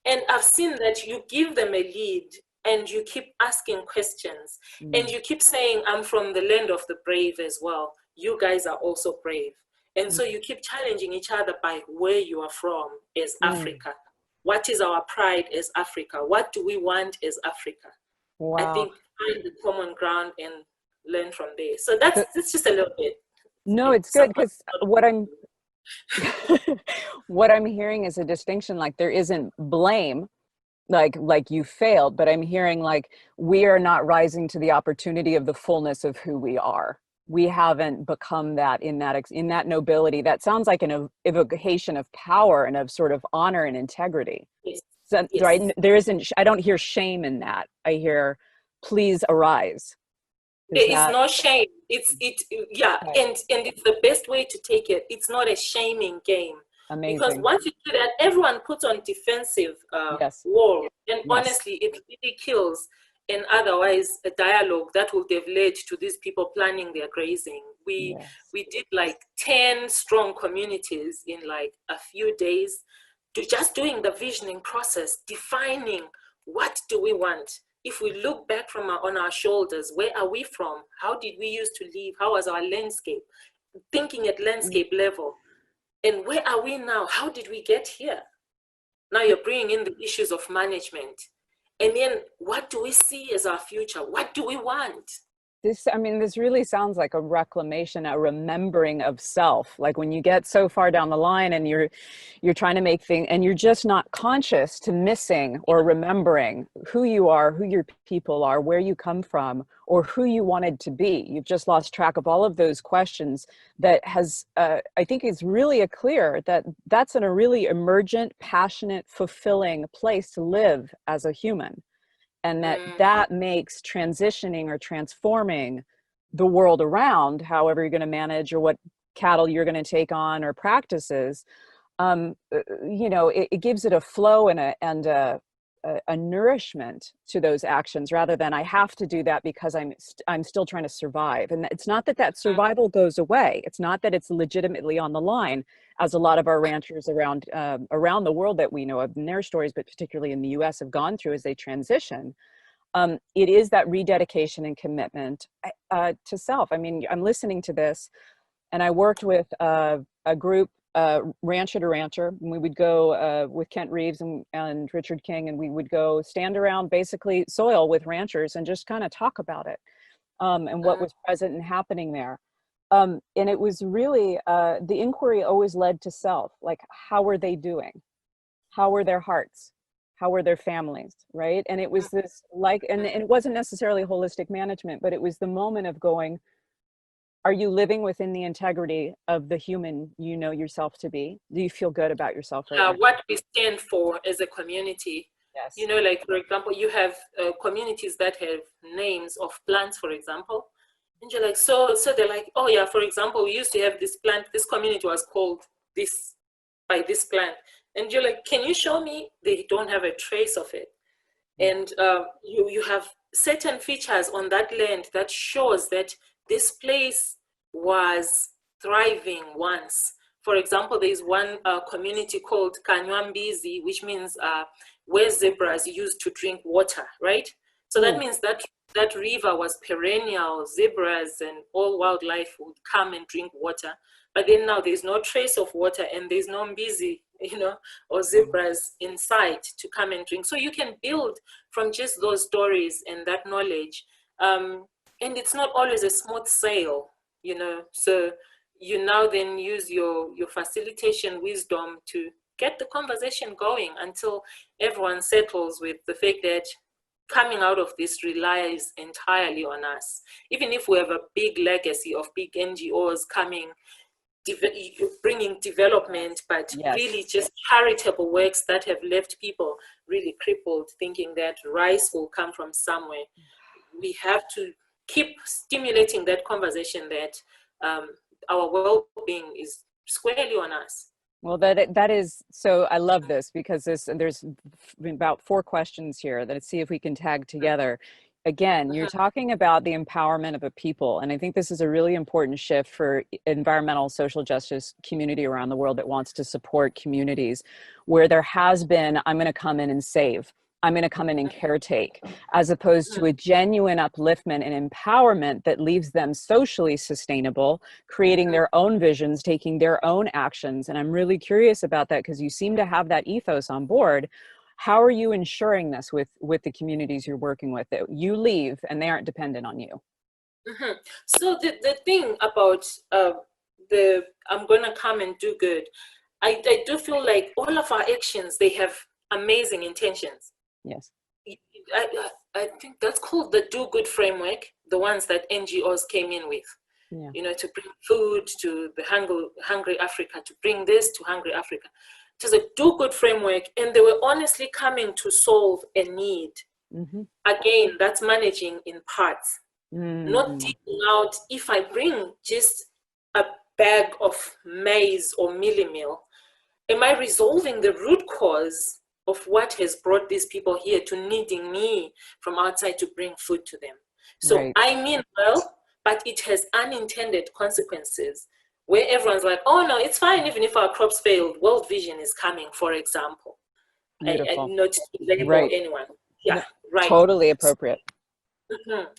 And I've seen that you give them a lead and you keep asking questions and you keep saying, I'm from the land of the brave as well. You guys are also brave. And so you keep challenging each other by where you are from as Africa. What is our pride as Africa? What do we want as Africa? Wow. I think find the common ground and learn from there. So that's just a little bit. No, it's good because what I'm hearing is a distinction. Like there isn't blame, like you failed, but I'm hearing like we are not rising to the opportunity of the fullness of who we are. We haven't become that in that nobility. That sounds like an evocation of power and of sort of honor and integrity. Yes. So, Yes. right? There isn't. I don't hear shame in that. I hear, please arise. There is no shame. And it's the best way to take it. It's not a shaming game. Amazing. Because once you do that, everyone puts on defensive wall, and honestly, it really kills. And otherwise, a dialogue that would have led to these people planning their grazing. We did like 10 strong communities in like a few days, just doing the visioning process, defining what do we want. If we look back on our shoulders, where are we from? How did we used to live? How was our landscape? Thinking at landscape level. And where are we now? How did we get here? Now you're bringing in the issues of management. And then what do we see as our future? What do we want? This really sounds like a reclamation, a remembering of self. Like when you get so far down the line and you're trying to make things and you're just not conscious to missing or remembering who you are, who your people are, where you come from, or who you wanted to be. You've just lost track of all of those questions that has, I think it's really clear that that's in a really emergent, passionate, fulfilling place to live as a human. And that makes transitioning or transforming the world around, however you're going to manage or what cattle you're going to take on or practices, it gives it a flow and a nourishment to those actions rather than I have to do that because I'm still trying to survive. And it's not that survival goes away. It's not that it's legitimately on the line, as a lot of our ranchers around the world that we know of in their stories, but particularly in the US have gone through as they transition. It is that rededication and commitment to self. I mean, I'm listening to this and I worked with a group, rancher to rancher, and we would go with Kent Reeves and Richard King, and we would go stand around basically soil with ranchers and just kind of talk about it and what was present and happening there. And it was really, the inquiry always led to self, like how were they doing? How were their hearts? How were their families, right? And it was this like, and it wasn't necessarily holistic management, but it was the moment of going, are you living within the integrity of the human you know yourself to be? Do you feel good about yourself right now? What we stand for as a community. Yes. You know, like, for example, you have communities that have names of plants, for example. And you're like, so they're like, oh yeah, for example, we used to have this plant, this community was called this, by this plant. And you're like, can you show me? They don't have a trace of it. And you have certain features on that land that shows that this place was thriving once. For example, there's one community called Kanywambizi, which means where zebras used to drink water, right? So that means that that river was perennial. Zebras and all wildlife would come and drink water. But then now there's no trace of water and there's no mbizi, you know, or zebras in sight to come and drink. So you can build from just those stories and that knowledge. And it's not always a smooth sail, you know. So you now then use your facilitation wisdom to get the conversation going until everyone settles with the fact that coming out of this relies entirely on us. Even if we have a big legacy of big NGOs coming, bringing development, but really just charitable works that have left people really crippled, thinking that rice will come from somewhere. We have to keep stimulating that conversation that our well-being is squarely on us. Well, that is, so I love this because there's about 4 questions here that let's see if we can tag together. Again, you're talking about the empowerment of a people. And I think this is a really important shift for environmental social justice community around the world that wants to support communities where there has been, I'm going to come in and save. I'm going to come in and caretake, as opposed to a genuine upliftment and empowerment that leaves them socially sustainable, creating their own visions, taking their own actions. And I'm really curious about that because you seem to have that ethos on board. How are you ensuring this with the communities you're working with, that you leave and they aren't dependent on you? So the thing about I'm going to come and do good, I do feel like all of our actions, they have amazing intentions. Yes. I think that's called the do good framework, the ones that NGOs came in with, you know, to bring food to the hungry Africa, to bring this to hungry Africa. It was a do good framework, and they were honestly coming to solve a need. Again, that's managing in parts, not digging out. If I bring just a bag of maize or milli meal, am I resolving the root cause of what has brought these people here to needing me from outside to bring food to them? So I mean well, but it has unintended consequences where everyone's like, oh no, it's fine even if our crops failed. World Vision is coming, for example. And not to label anyone. Yeah, right. Totally appropriate.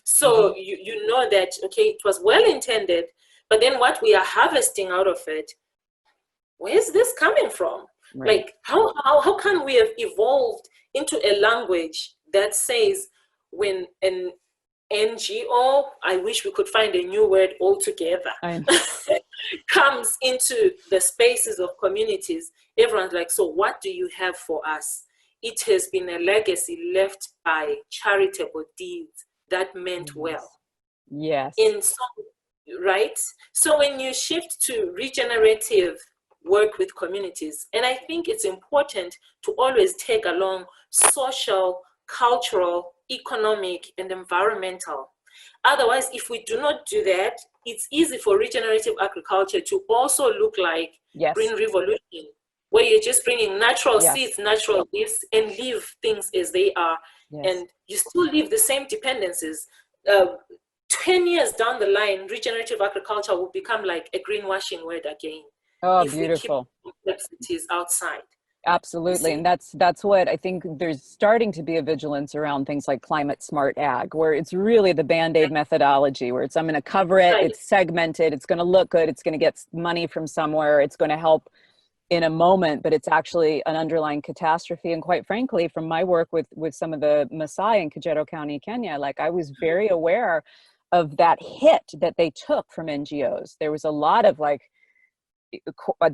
So you know that, okay, it was well intended, but then what we are harvesting out of it, where's this coming from? Like, how can we have evolved into a language that says when an NGO, I wish we could find a new word altogether, comes into the spaces of communities, everyone's like, so what do you have for us? It has been a legacy left by charitable deeds that meant well. Yes. Right? So when you shift to regenerative work with communities, and I think it's important to always take along social, cultural, economic, and environmental. Otherwise, if we do not do that, it's easy for regenerative agriculture to also look like Green Revolution, where you're just bringing natural seeds, natural leaves, and leave things as they are. And you still leave the same dependencies. 10 years down the line, regenerative agriculture will become like a greenwashing word again. Oh, if beautiful. We keep complexities outside. Absolutely. And that's what I think there's starting to be a vigilance around things like climate smart ag, where it's really the Band-Aid methodology, where it's, I'm going to cover it, it's segmented, it's going to look good, it's going to get money from somewhere, it's going to help in a moment, but it's actually an underlying catastrophe. And quite frankly, from my work with some of the Maasai in Kajiado County, Kenya, like I was very aware of that hit that they took from NGOs. There was a lot of like,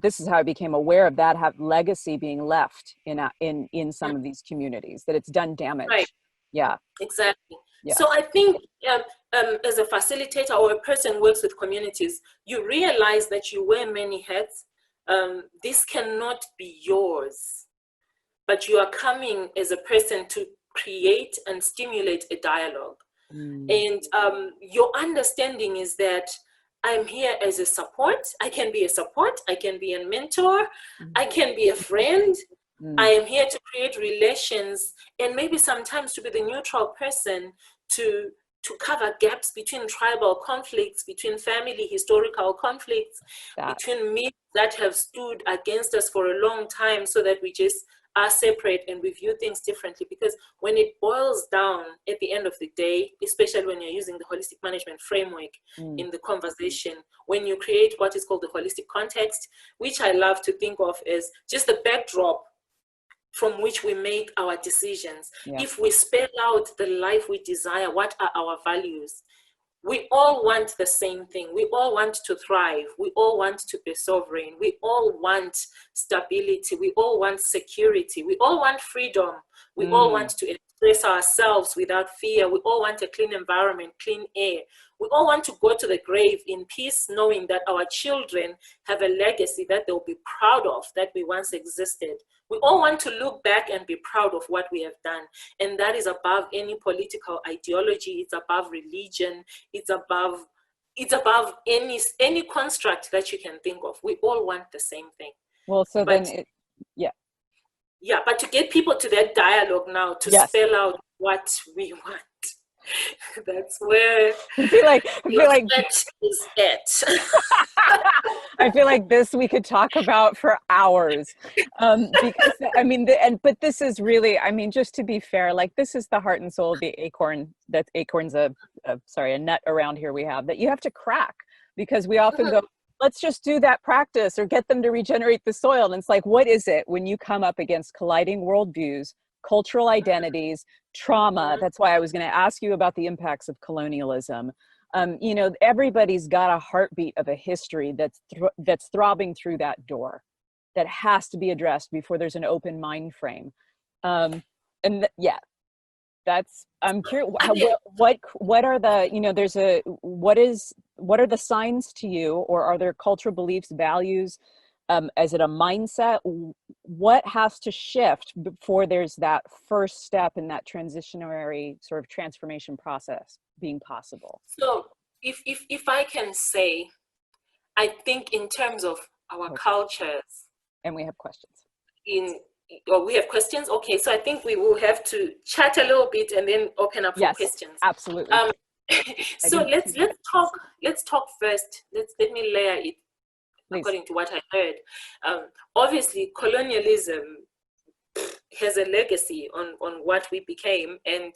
this is how I became aware of that legacy being left in some of these communities, that it's done damage. Right. Yeah. Exactly. Yeah. So I think as a facilitator or a person who works with communities, you realize that you wear many hats. This cannot be yours, but you are coming as a person to create and stimulate a dialogue. And your understanding is that I'm here as a support. I can be a support. I can be a mentor. I can be a friend. I am here to create relations, and maybe sometimes to be the neutral person to cover gaps between tribal conflicts, between family historical conflicts, between myths that have stood against us for a long time, so that we just are separate and we view things differently. Because when it boils down at the end of the day, especially when you're using the holistic management framework in the conversation, when you create what is called the holistic context, which I love to think of as just the backdrop from which we make our decisions. If we spell out the life we desire, what are our values? We all want the same thing. We all want to thrive. We all want to be sovereign. We all want stability. We all want security. We all want freedom. We all want to express ourselves without fear. We all want a clean environment, clean air. We all want to go to the grave in peace, knowing that our children have a legacy that they'll be proud of, that we once existed. We all want to look back and be proud of what we have done. And that is above any political ideology. It's above religion. It's above any construct that you can think of. We all want the same thing. Well, so but, then, yeah, but to get people to that dialogue now, to spell out what we want, that's where I feel like is it. I feel like this we could talk about for hours, because I mean, but this is really, I mean, just to be fair, like this is the heart and soul of the acorn. That acorn's a nut around here we have that you have to crack, because we often go, let's just do that practice or get them to regenerate the soil. And it's like, what is it when you come up against colliding worldviews, cultural identities, trauma? That's why I was going to ask you about the impacts of colonialism. You know, everybody's got a heartbeat of a history that's throbbing through that door that has to be addressed before there's an open mind frame. That's, I'm curious, what are the, you know, what are the signs to you, or are there cultural beliefs, values? Is it a mindset? What has to shift before there's that first step in that transitionary sort of transformation process being possible? So if I can say, I think in terms of our cultures. And we have questions. We have questions? Okay, so I think we will have to chat a little bit and then open up for questions. Absolutely. So let's talk first. Let me layer it. Please. According to what I heard. Obviously, colonialism has a legacy on what we became, and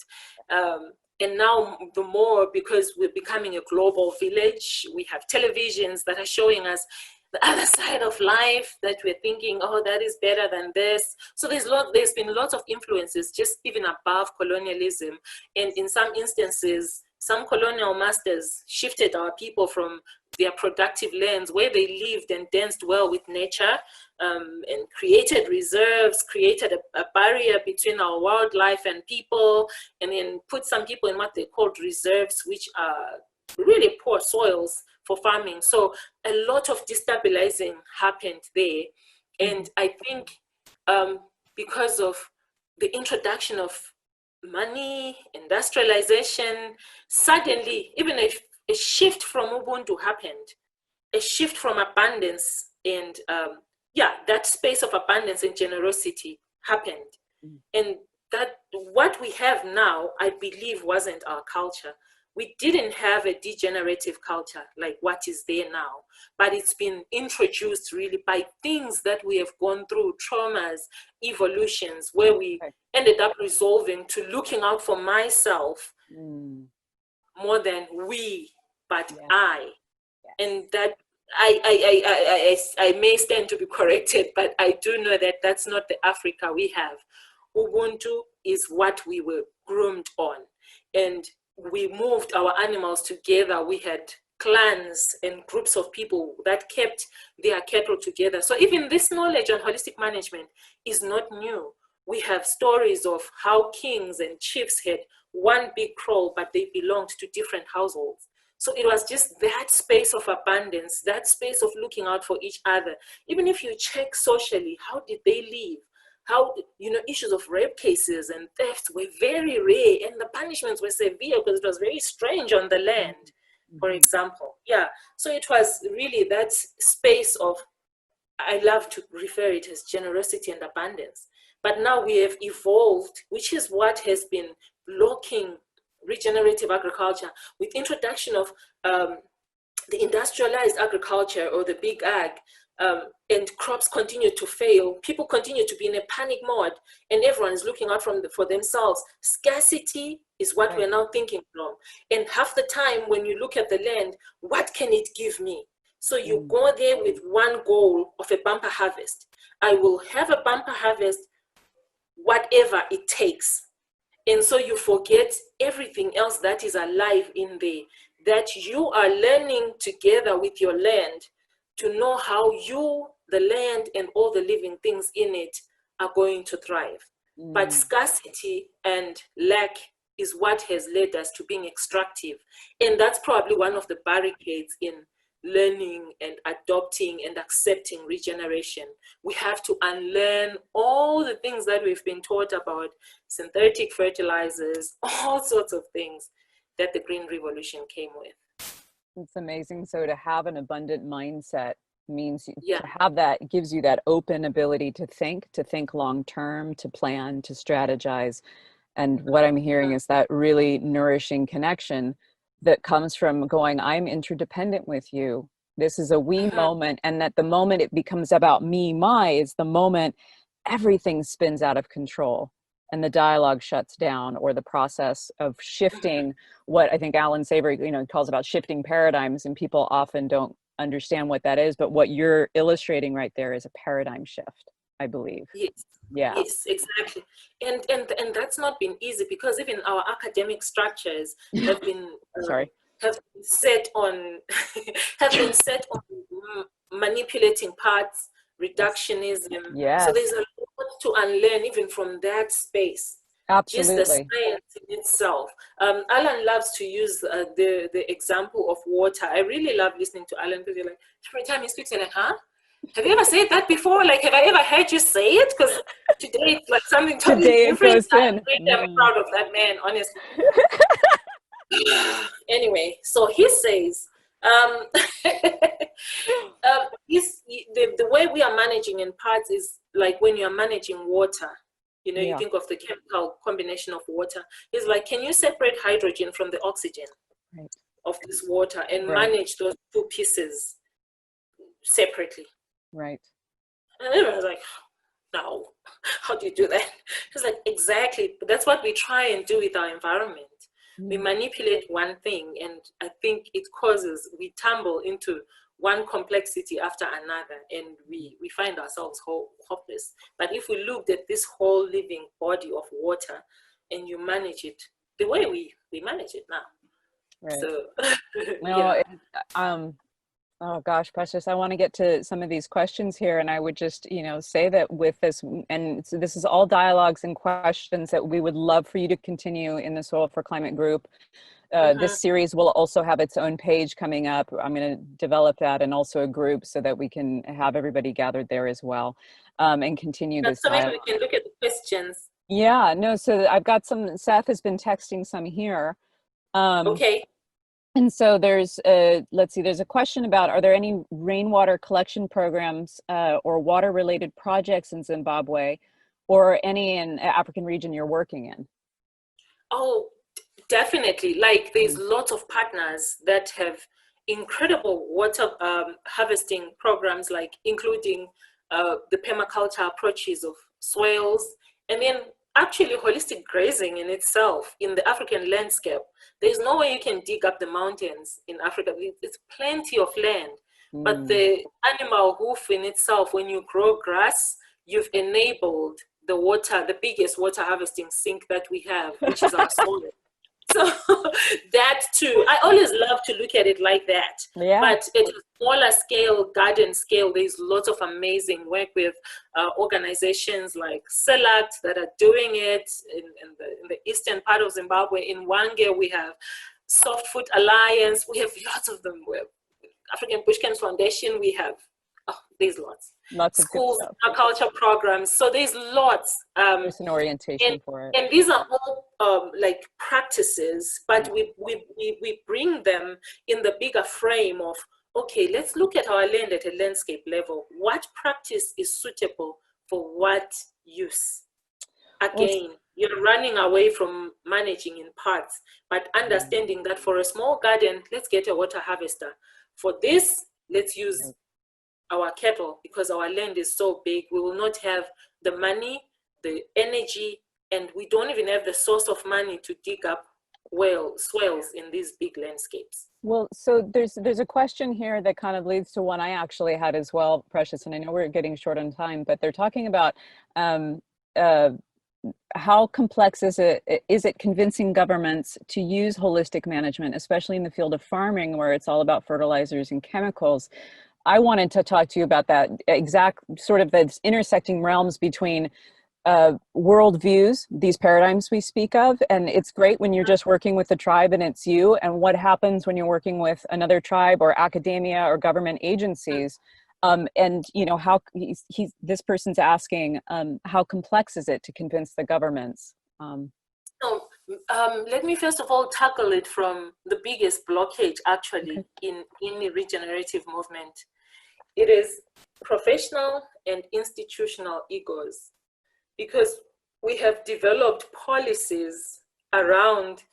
now the more, because we're becoming a global village, we have televisions that are showing us the other side of life, that we're thinking, oh, that is better than this. So there's been lots of influences just even above colonialism, and in some instances, some colonial masters shifted our people from their productive lands where they lived and danced well with nature, and created reserves, created a barrier between our wildlife and people, and then put some people in what they called reserves, which are really poor soils for farming. So a lot of destabilizing happened there. And I think because of the introduction of money, industrialization, suddenly even a shift from Ubuntu happened, a shift from abundance, and that space of abundance and generosity happened. And that what we have now, I believe, wasn't our culture. We didn't have a degenerative culture like what is there now, but it's been introduced really by things that we have gone through, traumas, evolutions, where we ended up resolving to looking out for myself more than we, but I. And that I may stand to be corrected, but I do know that that's not the Africa we have. Ubuntu is what we were groomed on. And we moved our animals together. We had clans and groups of people that kept their cattle together. So even this knowledge on holistic management is not new. We have stories of how kings and chiefs had one big kraal, but they belonged to different households. So it was just that space of abundance, that space of looking out for each other. Even if you check socially, how did they live? How, issues of rape cases and thefts were very rare, and the punishments were severe because it was very strange on the land, for example. Yeah, so it was really that space of, I love to refer it as generosity and abundance. But now we have evolved, which is what has been blocking regenerative agriculture, with introduction of the industrialized agriculture or the big ag, and crops continue to fail. People continue to be in a panic mode, and everyone is looking out for themselves. Scarcity is what we're now thinking from. And half the time when you look at the land, what can it give me? So you go there with one goal of a bumper harvest. I will have a bumper harvest, whatever it takes. And so you forget everything else that is alive in there, that you are learning together with your land to know how you, the land, and all the living things in it are going to thrive. But scarcity and lack is what has led us to being extractive. And that's probably one of the barricades in learning and adopting and accepting regeneration. We have to unlearn all the things that we've been taught about, synthetic fertilizers, all sorts of things that the Green Revolution came with. It's amazing. So to have an abundant mindset means to have that, gives you that open ability to think long term, to plan, to strategize. And what I'm hearing is that really nourishing connection that comes from going, I'm interdependent with you. This is a we moment. And that the moment it becomes about me, my, is the moment everything spins out of control and the dialogue shuts down, or the process of shifting what I think Alan Savory, calls about shifting paradigms. And people often don't understand what that is, but what you're illustrating right there is a paradigm shift, I believe. Yes, exactly. And that's not been easy, because even our academic structures have been have been set on manipulating parts, reductionism. So there's a lot to unlearn even from that space. Absolutely. Just the science in itself. Alan loves to use the example of water. I really love listening to Alan, because like, every time he speaks, you're like, huh? Have you ever said that before? Like, have I ever heard you say it? Because today it's like something totally different. I'm proud of that man, honestly. Anyway, so he says, the way we are managing in parts is like when you're managing water. You think of the chemical combination of water. It's like, can you separate hydrogen from the oxygen of this water and manage those two pieces separately? Right. And everyone's like, no, how do you do that? It's like, exactly. But that's what we try and do with our environment. We manipulate one thing, and I think it causes, we tumble into one complexity after another, and we find ourselves hopeless. But if we looked at this whole living body of water and you manage it the way we manage it now. Right. So, oh gosh, Precious, I want to get to some of these questions here. And I would just, say that with this, and so this is all dialogues and questions that we would love for you to continue in the Soil for Climate group. This series will also have its own page coming up. I'm going to develop that, and also a group, so that we can have everybody gathered there as well, and continue this. So maybe we can look at the questions. Yeah, no, so I've got some, Seth has been texting some here. Okay. And so there's there's a question about, are there any rainwater collection programs or water related projects in Zimbabwe, or any in African region you're working in? Oh, definitely. Like, there's lots of partners that have incredible water harvesting programs, like including the permaculture approaches of soils, and then actually holistic grazing in itself in the African landscape. There's no way you can dig up the mountains in Africa. It's plenty of land, but the animal hoof in itself, when you grow grass, you've enabled the biggest water harvesting sink that we have, which is our soil. So that too, I always love to look at it like that. Yeah. But at a smaller scale, garden scale, there's lots of amazing work with organizations like Select that are doing it in the eastern part of Zimbabwe. In Wange, we have Soft Food Alliance. We have lots of them. We have African Bush Camps Foundation. We have, there's lots. Lots of schools, good stuff. agriculture programs. So there's lots. There's an orientation for it. And these are all like practices, but we bring them in the bigger frame of, okay, let's look at our land at a landscape level. What practice is suitable for what use? Again, you're running away from managing in parts, but understanding that for a small garden, let's get a water harvester. For this, let's use our cattle, because our land is so big. We will not have the money, the energy, and we don't even have the source of money to dig up swales in these big landscapes. Well, so there's a question here that kind of leads to one I actually had as well, Precious, and I know we're getting short on time, but they're talking about how complex is it convincing governments to use holistic management, especially in the field of farming where it's all about fertilizers and chemicals. I wanted to talk to you about that exact sort of the intersecting realms between worldviews, these paradigms we speak of, and it's great when you're just working with the tribe and it's you, and what happens when you're working with another tribe or academia or government agencies. And you know, how this person's asking, how complex is it to convince the governments? Let me first of all tackle it from the biggest blockage actually in the regenerative movement. It is professional and institutional egos, because we have developed policies around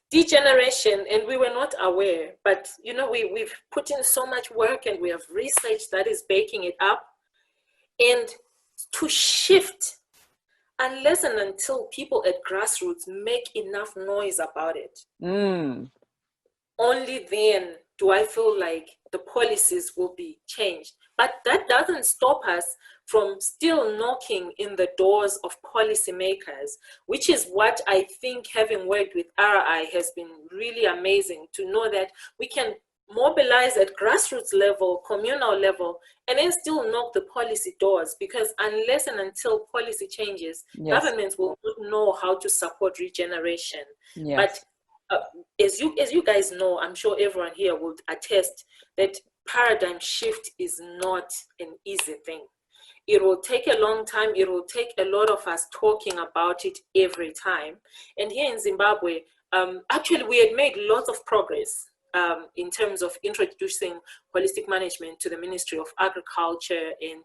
degeneration and we were not aware, but you know, we've put in so much work and we have research that is backing it up. And to shift, unless and until people at grassroots make enough noise about it, only then do I feel like the policies will be changed. But that doesn't stop us from still knocking in the doors of policymakers, which is what I think, having worked with RI, has been really amazing to know that we can mobilize at grassroots level, communal level, and then still knock the policy doors, because unless and until policy changes, governments will not know how to support regeneration. But as you guys know, I'm sure everyone here will attest that paradigm shift is not an easy thing. It will take a long time. It will take a lot of us talking about it every time. And here in Zimbabwe, actually we had made lots of progress in terms of introducing holistic management to the Ministry of Agriculture. And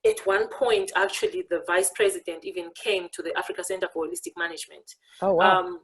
at one point, actually, the vice president even came to the Africa Center for Holistic Management. Oh, wow.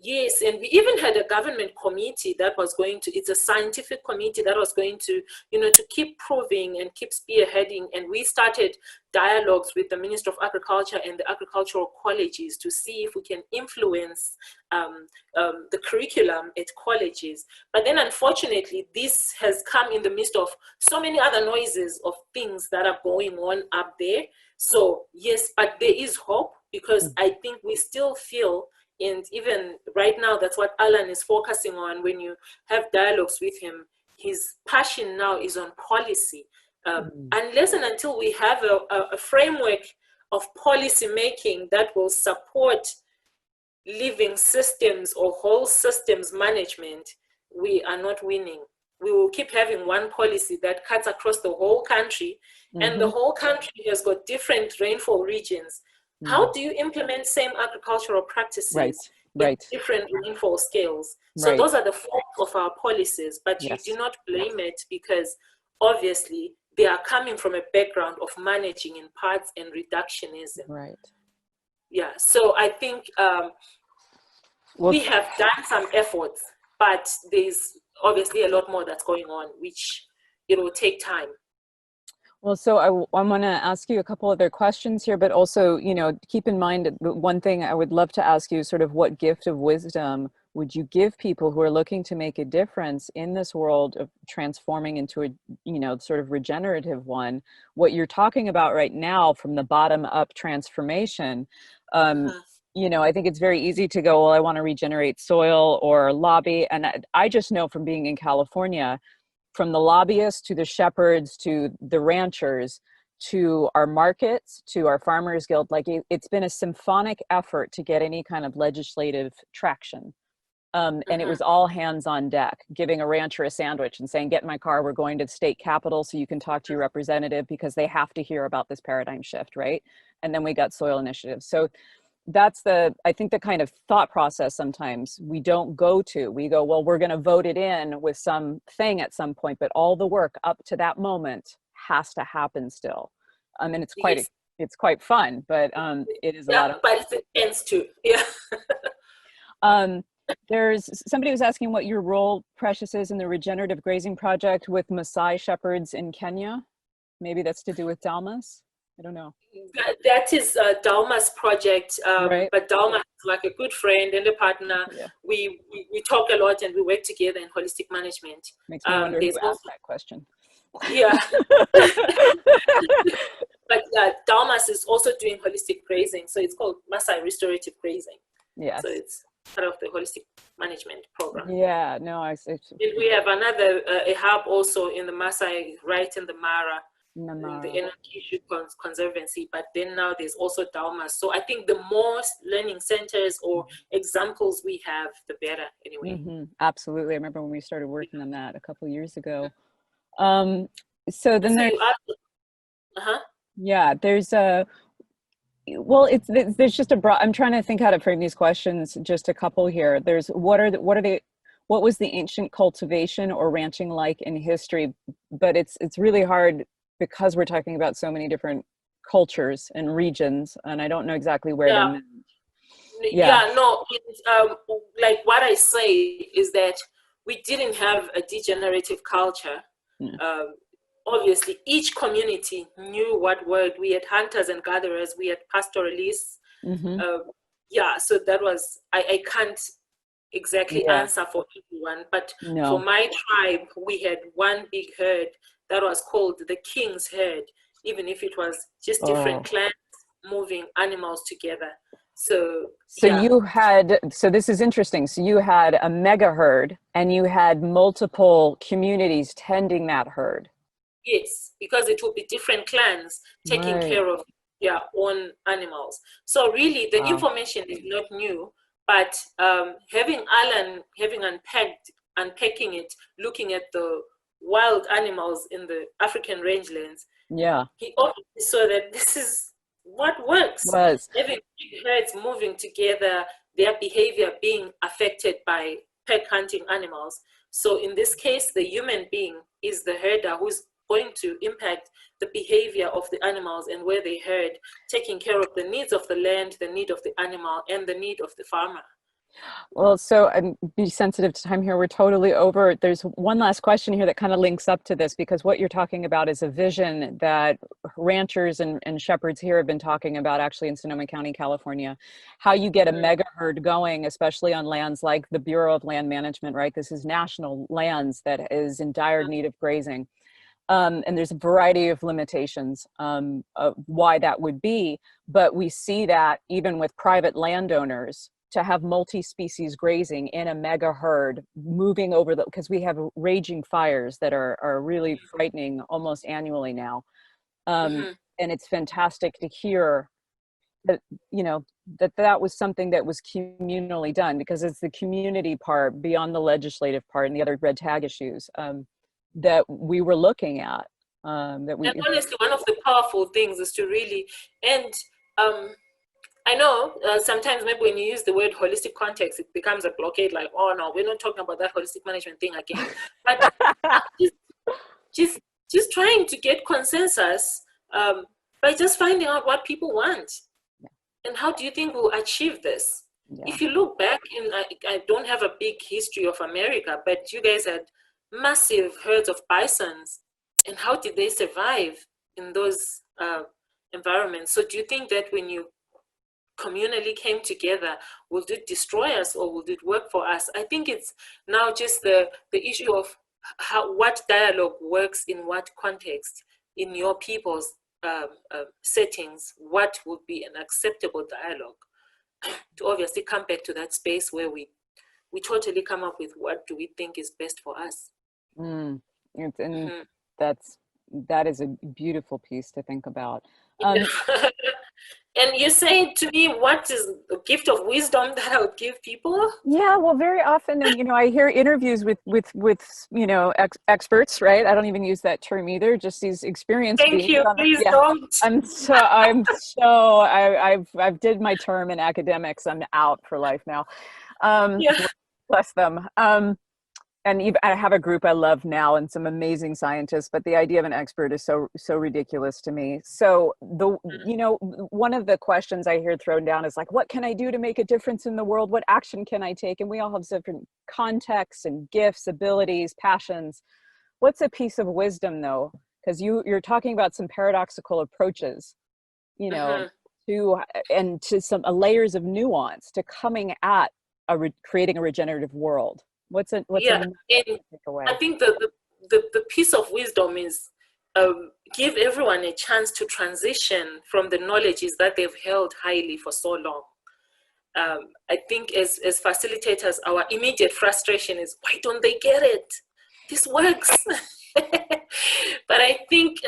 Yes, and we even had a government committee that was going to, it's a scientific committee that was going to, you know, to keep proving and keep spearheading. And we started dialogues with the Minister of Agriculture and the agricultural colleges to see if we can influence the curriculum at colleges. But then unfortunately, this has come in the midst of so many other noises of things that are going on up there. So yes, but there is hope, because I think we still feel, and even right now, that's what Alan is focusing on when you have dialogues with him. His passion now is on policy. Unless and until we have a framework of policy making that will support living systems or whole systems management, we are not winning. We will keep having one policy that cuts across the whole country, and the whole country has got different rainfall regions. How do you implement same agricultural practices with different rainfall scales? So those are the faults of our policies, but you do not blame it, because obviously they are coming from a background of managing in parts and reductionism. Yeah, so I think we have done some efforts, but there's obviously a lot more that's going on, which it will take time. Well, so I'm going to ask you a couple other questions here, but also, you know, keep in mind one thing I would love to ask you, sort of what gift of wisdom would you give people who are looking to make a difference in this world of transforming into a, you know, sort of regenerative one? What you're talking about right now from the bottom up transformation, you know, I think it's very easy to go, well, I want to regenerate soil or lobby. And I just know from being in California, from the lobbyists to the shepherds to the ranchers to our markets to our farmers guild, like it's been a symphonic effort to get any kind of legislative traction. And it was all hands on deck, giving a rancher a sandwich and saying, get in my car, we're going to the state capitol so you can talk to your representative, because they have to hear about this paradigm shift, right? And then we got soil initiatives. So that's I think the kind of thought process sometimes we don't go to. We go, well, we're going to vote it in with something at some point, but all the work up to that moment has to happen still. And it's quite, Yes. it's quite fun, but it is a lot of, but it's intense too. Yeah. There's somebody was asking what your role, Precious, is in the Regenerative Grazing Project with Maasai shepherds in Kenya. Maybe that's to do with Dalmas. I don't know. That is Dalma's project, Right. but Dalma is like a good friend and a partner. Yeah. We talk a lot and we work together in holistic management. Makes me wonder who there's asked also, that question. yeah. But Dalmas is also doing holistic grazing, so it's called Maasai Restorative Grazing. Yes. So it's part of the holistic management program. Yeah. No, We have another a hub also in the Maasai, right in the Mara. In the Enakishu Conservancy, but then now there's also Dalmas. So I think the more learning centers or examples we have, the better anyway. Absolutely. I remember when we started working on that a couple of years ago. So then there's, yeah, there's there's just a broad, I'm trying to think how to frame these questions, just a couple here. There's what was the ancient cultivation or ranching like in history? But it's really hard because we're talking about so many different cultures and regions, and I don't know exactly where to move. Like what I say is that we didn't have a degenerative culture. Obviously, each community knew what worked. We had hunters and gatherers, we had pastoralists. So that was, I can't exactly answer for everyone, but for my tribe, we had one big herd that was called the King's Herd, even if it was just different clans moving animals together. So you had, so this is interesting. So you had a mega herd and you had multiple communities tending that herd. Yes, because it will be different clans taking care of their own animals. So really the information is not new, but having unpacking it, looking at the wild animals in the African rangelands, he obviously saw that this is what works. Having big herds moving together, their behavior being affected by pack hunting animals. So in this case, the human being is the herder who's going to impact the behavior of the animals and where they herd, taking care of the needs of the land, the need of the animal, and the need of the farmer. Well, so be sensitive to time here. We're totally over. There's one last question here that kind of links up to this, because what you're talking about is a vision that ranchers and shepherds here have been talking about, actually in Sonoma County, California, how you get a mega herd going, especially on lands like the Bureau of Land Management, right? This is national lands that is in dire need of grazing. And there's a variety of limitations of why that would be, but we see that even with private landowners, to have multi-species grazing in a mega herd moving over because we have raging fires that are really frightening almost annually now. And it's fantastic to hear that, that was something that was communally done, because it's the community part beyond the legislative part and the other red tag issues that we were looking at. And honestly, one of the powerful things is to really, and I know sometimes maybe when you use the word holistic context, it becomes a blockade, like, oh no, we're not talking about that holistic management thing again. But just trying to get consensus by just finding out what people want. And how do you think we'll achieve this? If you look back, I don't have a big history of America, but you guys had massive herds of bisons. And how did they survive in those environments? So do you think that when you communally came together, will it destroy us or will it work for us? I think it's now just the issue of what dialogue works in what context in your people's settings. What would be an acceptable dialogue? to obviously come back to that space where we totally come up with what do we think is best for us. And Mm-hmm. that is a beautiful piece to think about. And you're saying to me, what is the gift of wisdom that I would give people? Yeah, well, very often, and I hear interviews with experts, right? I don't even use that term either. Just these experienced Thank beings. you. Please Yeah, don't. I've did my term in academics. I'm out for life now. Yeah. Bless them. And even, I have a group I love now and some amazing scientists, but the idea of an expert is so ridiculous to me. So one of the questions I hear thrown down is like, what can I do to make a difference in the world? What action can I take? And we all have different contexts and gifts, abilities, passions. What's a piece of wisdom though? Because you're talking about some paradoxical approaches, Mm-hmm. to some layers of nuance to coming at creating a regenerative world. What's a And takeaway? I think the piece of wisdom is give everyone a chance to transition from the knowledges that they've held highly for so long. I think as facilitators, our immediate frustration is, why don't they get it? This works. But I think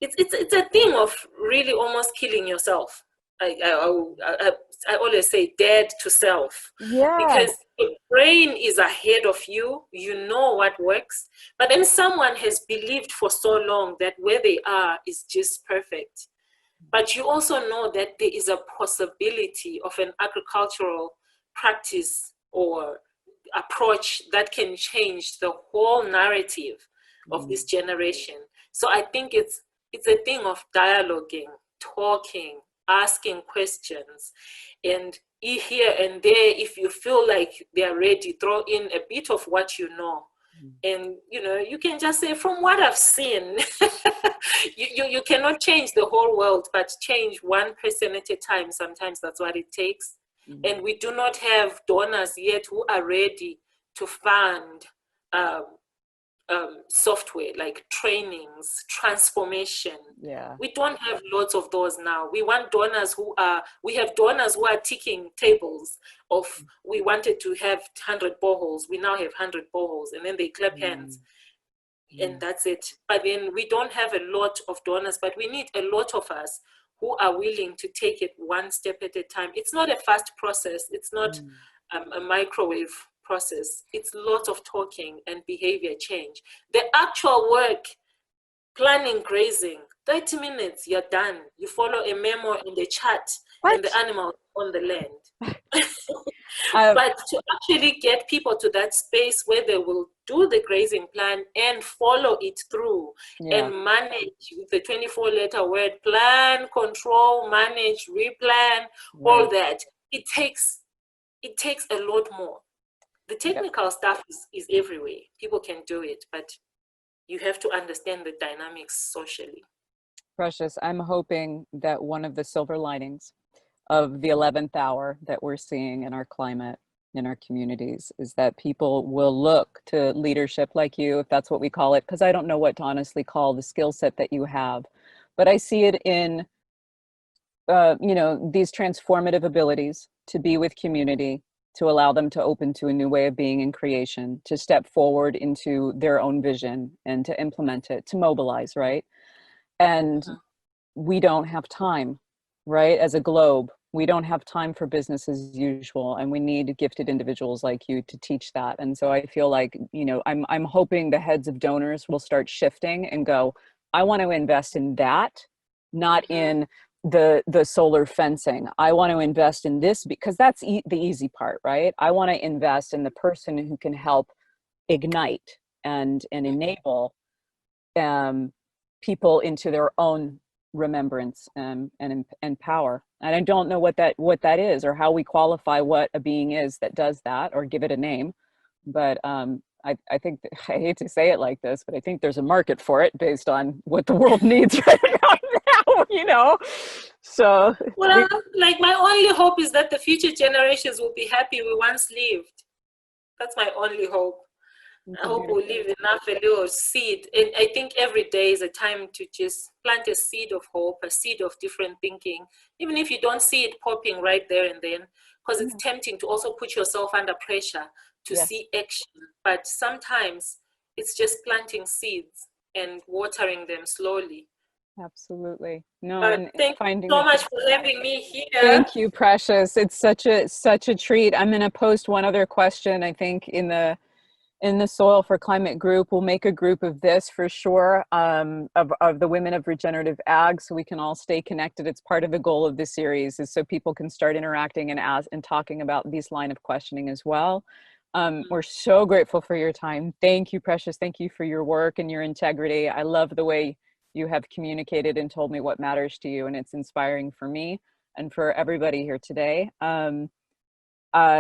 it's a thing of really almost killing yourself. I always say dead to self. Yeah. Because the brain is ahead of you, you know what works, but then someone has believed for so long that where they are is just perfect. But you also know that there is a possibility of an agricultural practice or approach that can change the whole narrative of this generation. So I think it's a thing of dialoguing, talking, asking questions, and here and there, if you feel like they are ready, throw in a bit of what you know. And you can just say, from what I've seen, you cannot change the whole world, but change one person at a time. Sometimes that's what it takes. And we do not have donors yet who are ready to fund software like trainings, transformation. Yeah. We don't have lots of those now. We want donors we have donors who are ticking tables of, we wanted to have 100 boreholes. We now have 100 boreholes, and then they clap hands and that's it. But then we don't have a lot of donors, but we need a lot of us who are willing to take it one step at a time. It's not a fast process. It's not a microwave process. It's lots of talking and behavior change. The actual work, planning grazing, 30 minutes, you're done. You follow a memo in the chat and the animal on the land. But to actually get people to that space where they will do the grazing plan and follow it through and manage with the 24-letter word, plan, control, manage, replan, all that. It takes a lot more. The technical stuff is everywhere. People can do it, but you have to understand the dynamics socially. Precious, I'm hoping that one of the silver linings of the 11th hour that we're seeing in our climate, in our communities, is that people will look to leadership like you, if that's what we call it, because I don't know what to honestly call the skill set that you have, but I see it in, these transformative abilities to be with community, to allow them to open to a new way of being in creation, to step forward into their own vision and to implement it, to mobilize, right? And we don't have time, right? As a globe, we don't have time for business as usual, and we need gifted individuals like you to teach that. And so I feel like, I'm hoping the heads of donors will start shifting and go, I want to invest in that, not in the solar fencing. I want to invest in this because that's the easy part, right? I want to invest in the person who can help ignite and enable people into their own remembrance and power. And I don't know what that is, or how we qualify what a being is that does that, or give it a name. But I think, I hate to say it like this, but I think there's a market for it based on what the world needs right now, So, well, like, my only hope is that the future generations will be happy we once lived. That's my only hope. I hope we'll leave enough, a little seed. And I think every day is a time to just plant a seed of hope, a seed of different thinking, even if you don't see it popping right there and then, because it's tempting to also put yourself under pressure to see action. But sometimes it's just planting seeds and watering them slowly. Absolutely. No, And thank you so much for having me here. Thank you, Precious. It's such a treat. I'm going to post one other question, I think, in the Soil for Climate group. We'll make a group of this for sure, of the women of regenerative ag, so we can all stay connected. It's part of the goal of the series, is so people can start interacting and talking about these line of questioning as well. We're so grateful for your time. Thank you, Precious. Thank you for your work and your integrity. I love the way you have communicated and told me what matters to you, and it's inspiring for me and for everybody here today.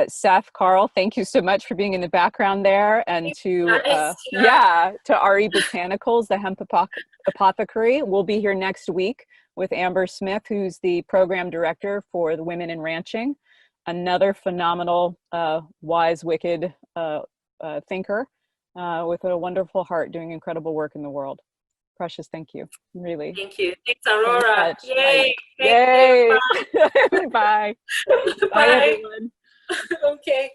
Seth, Carl, thank you so much for being in the background there, and to RE Botanicals, the hemp apothecary. We'll be here next week with Amber Smith, who's the program director for the Women in Ranching, another phenomenal, wise, wicked thinker with a wonderful heart, doing incredible work in the world. Precious, thank you. Really. Thank you. Thanks, Aurora. Yay. Yay. Bye. Bye. Bye, everyone. Okay.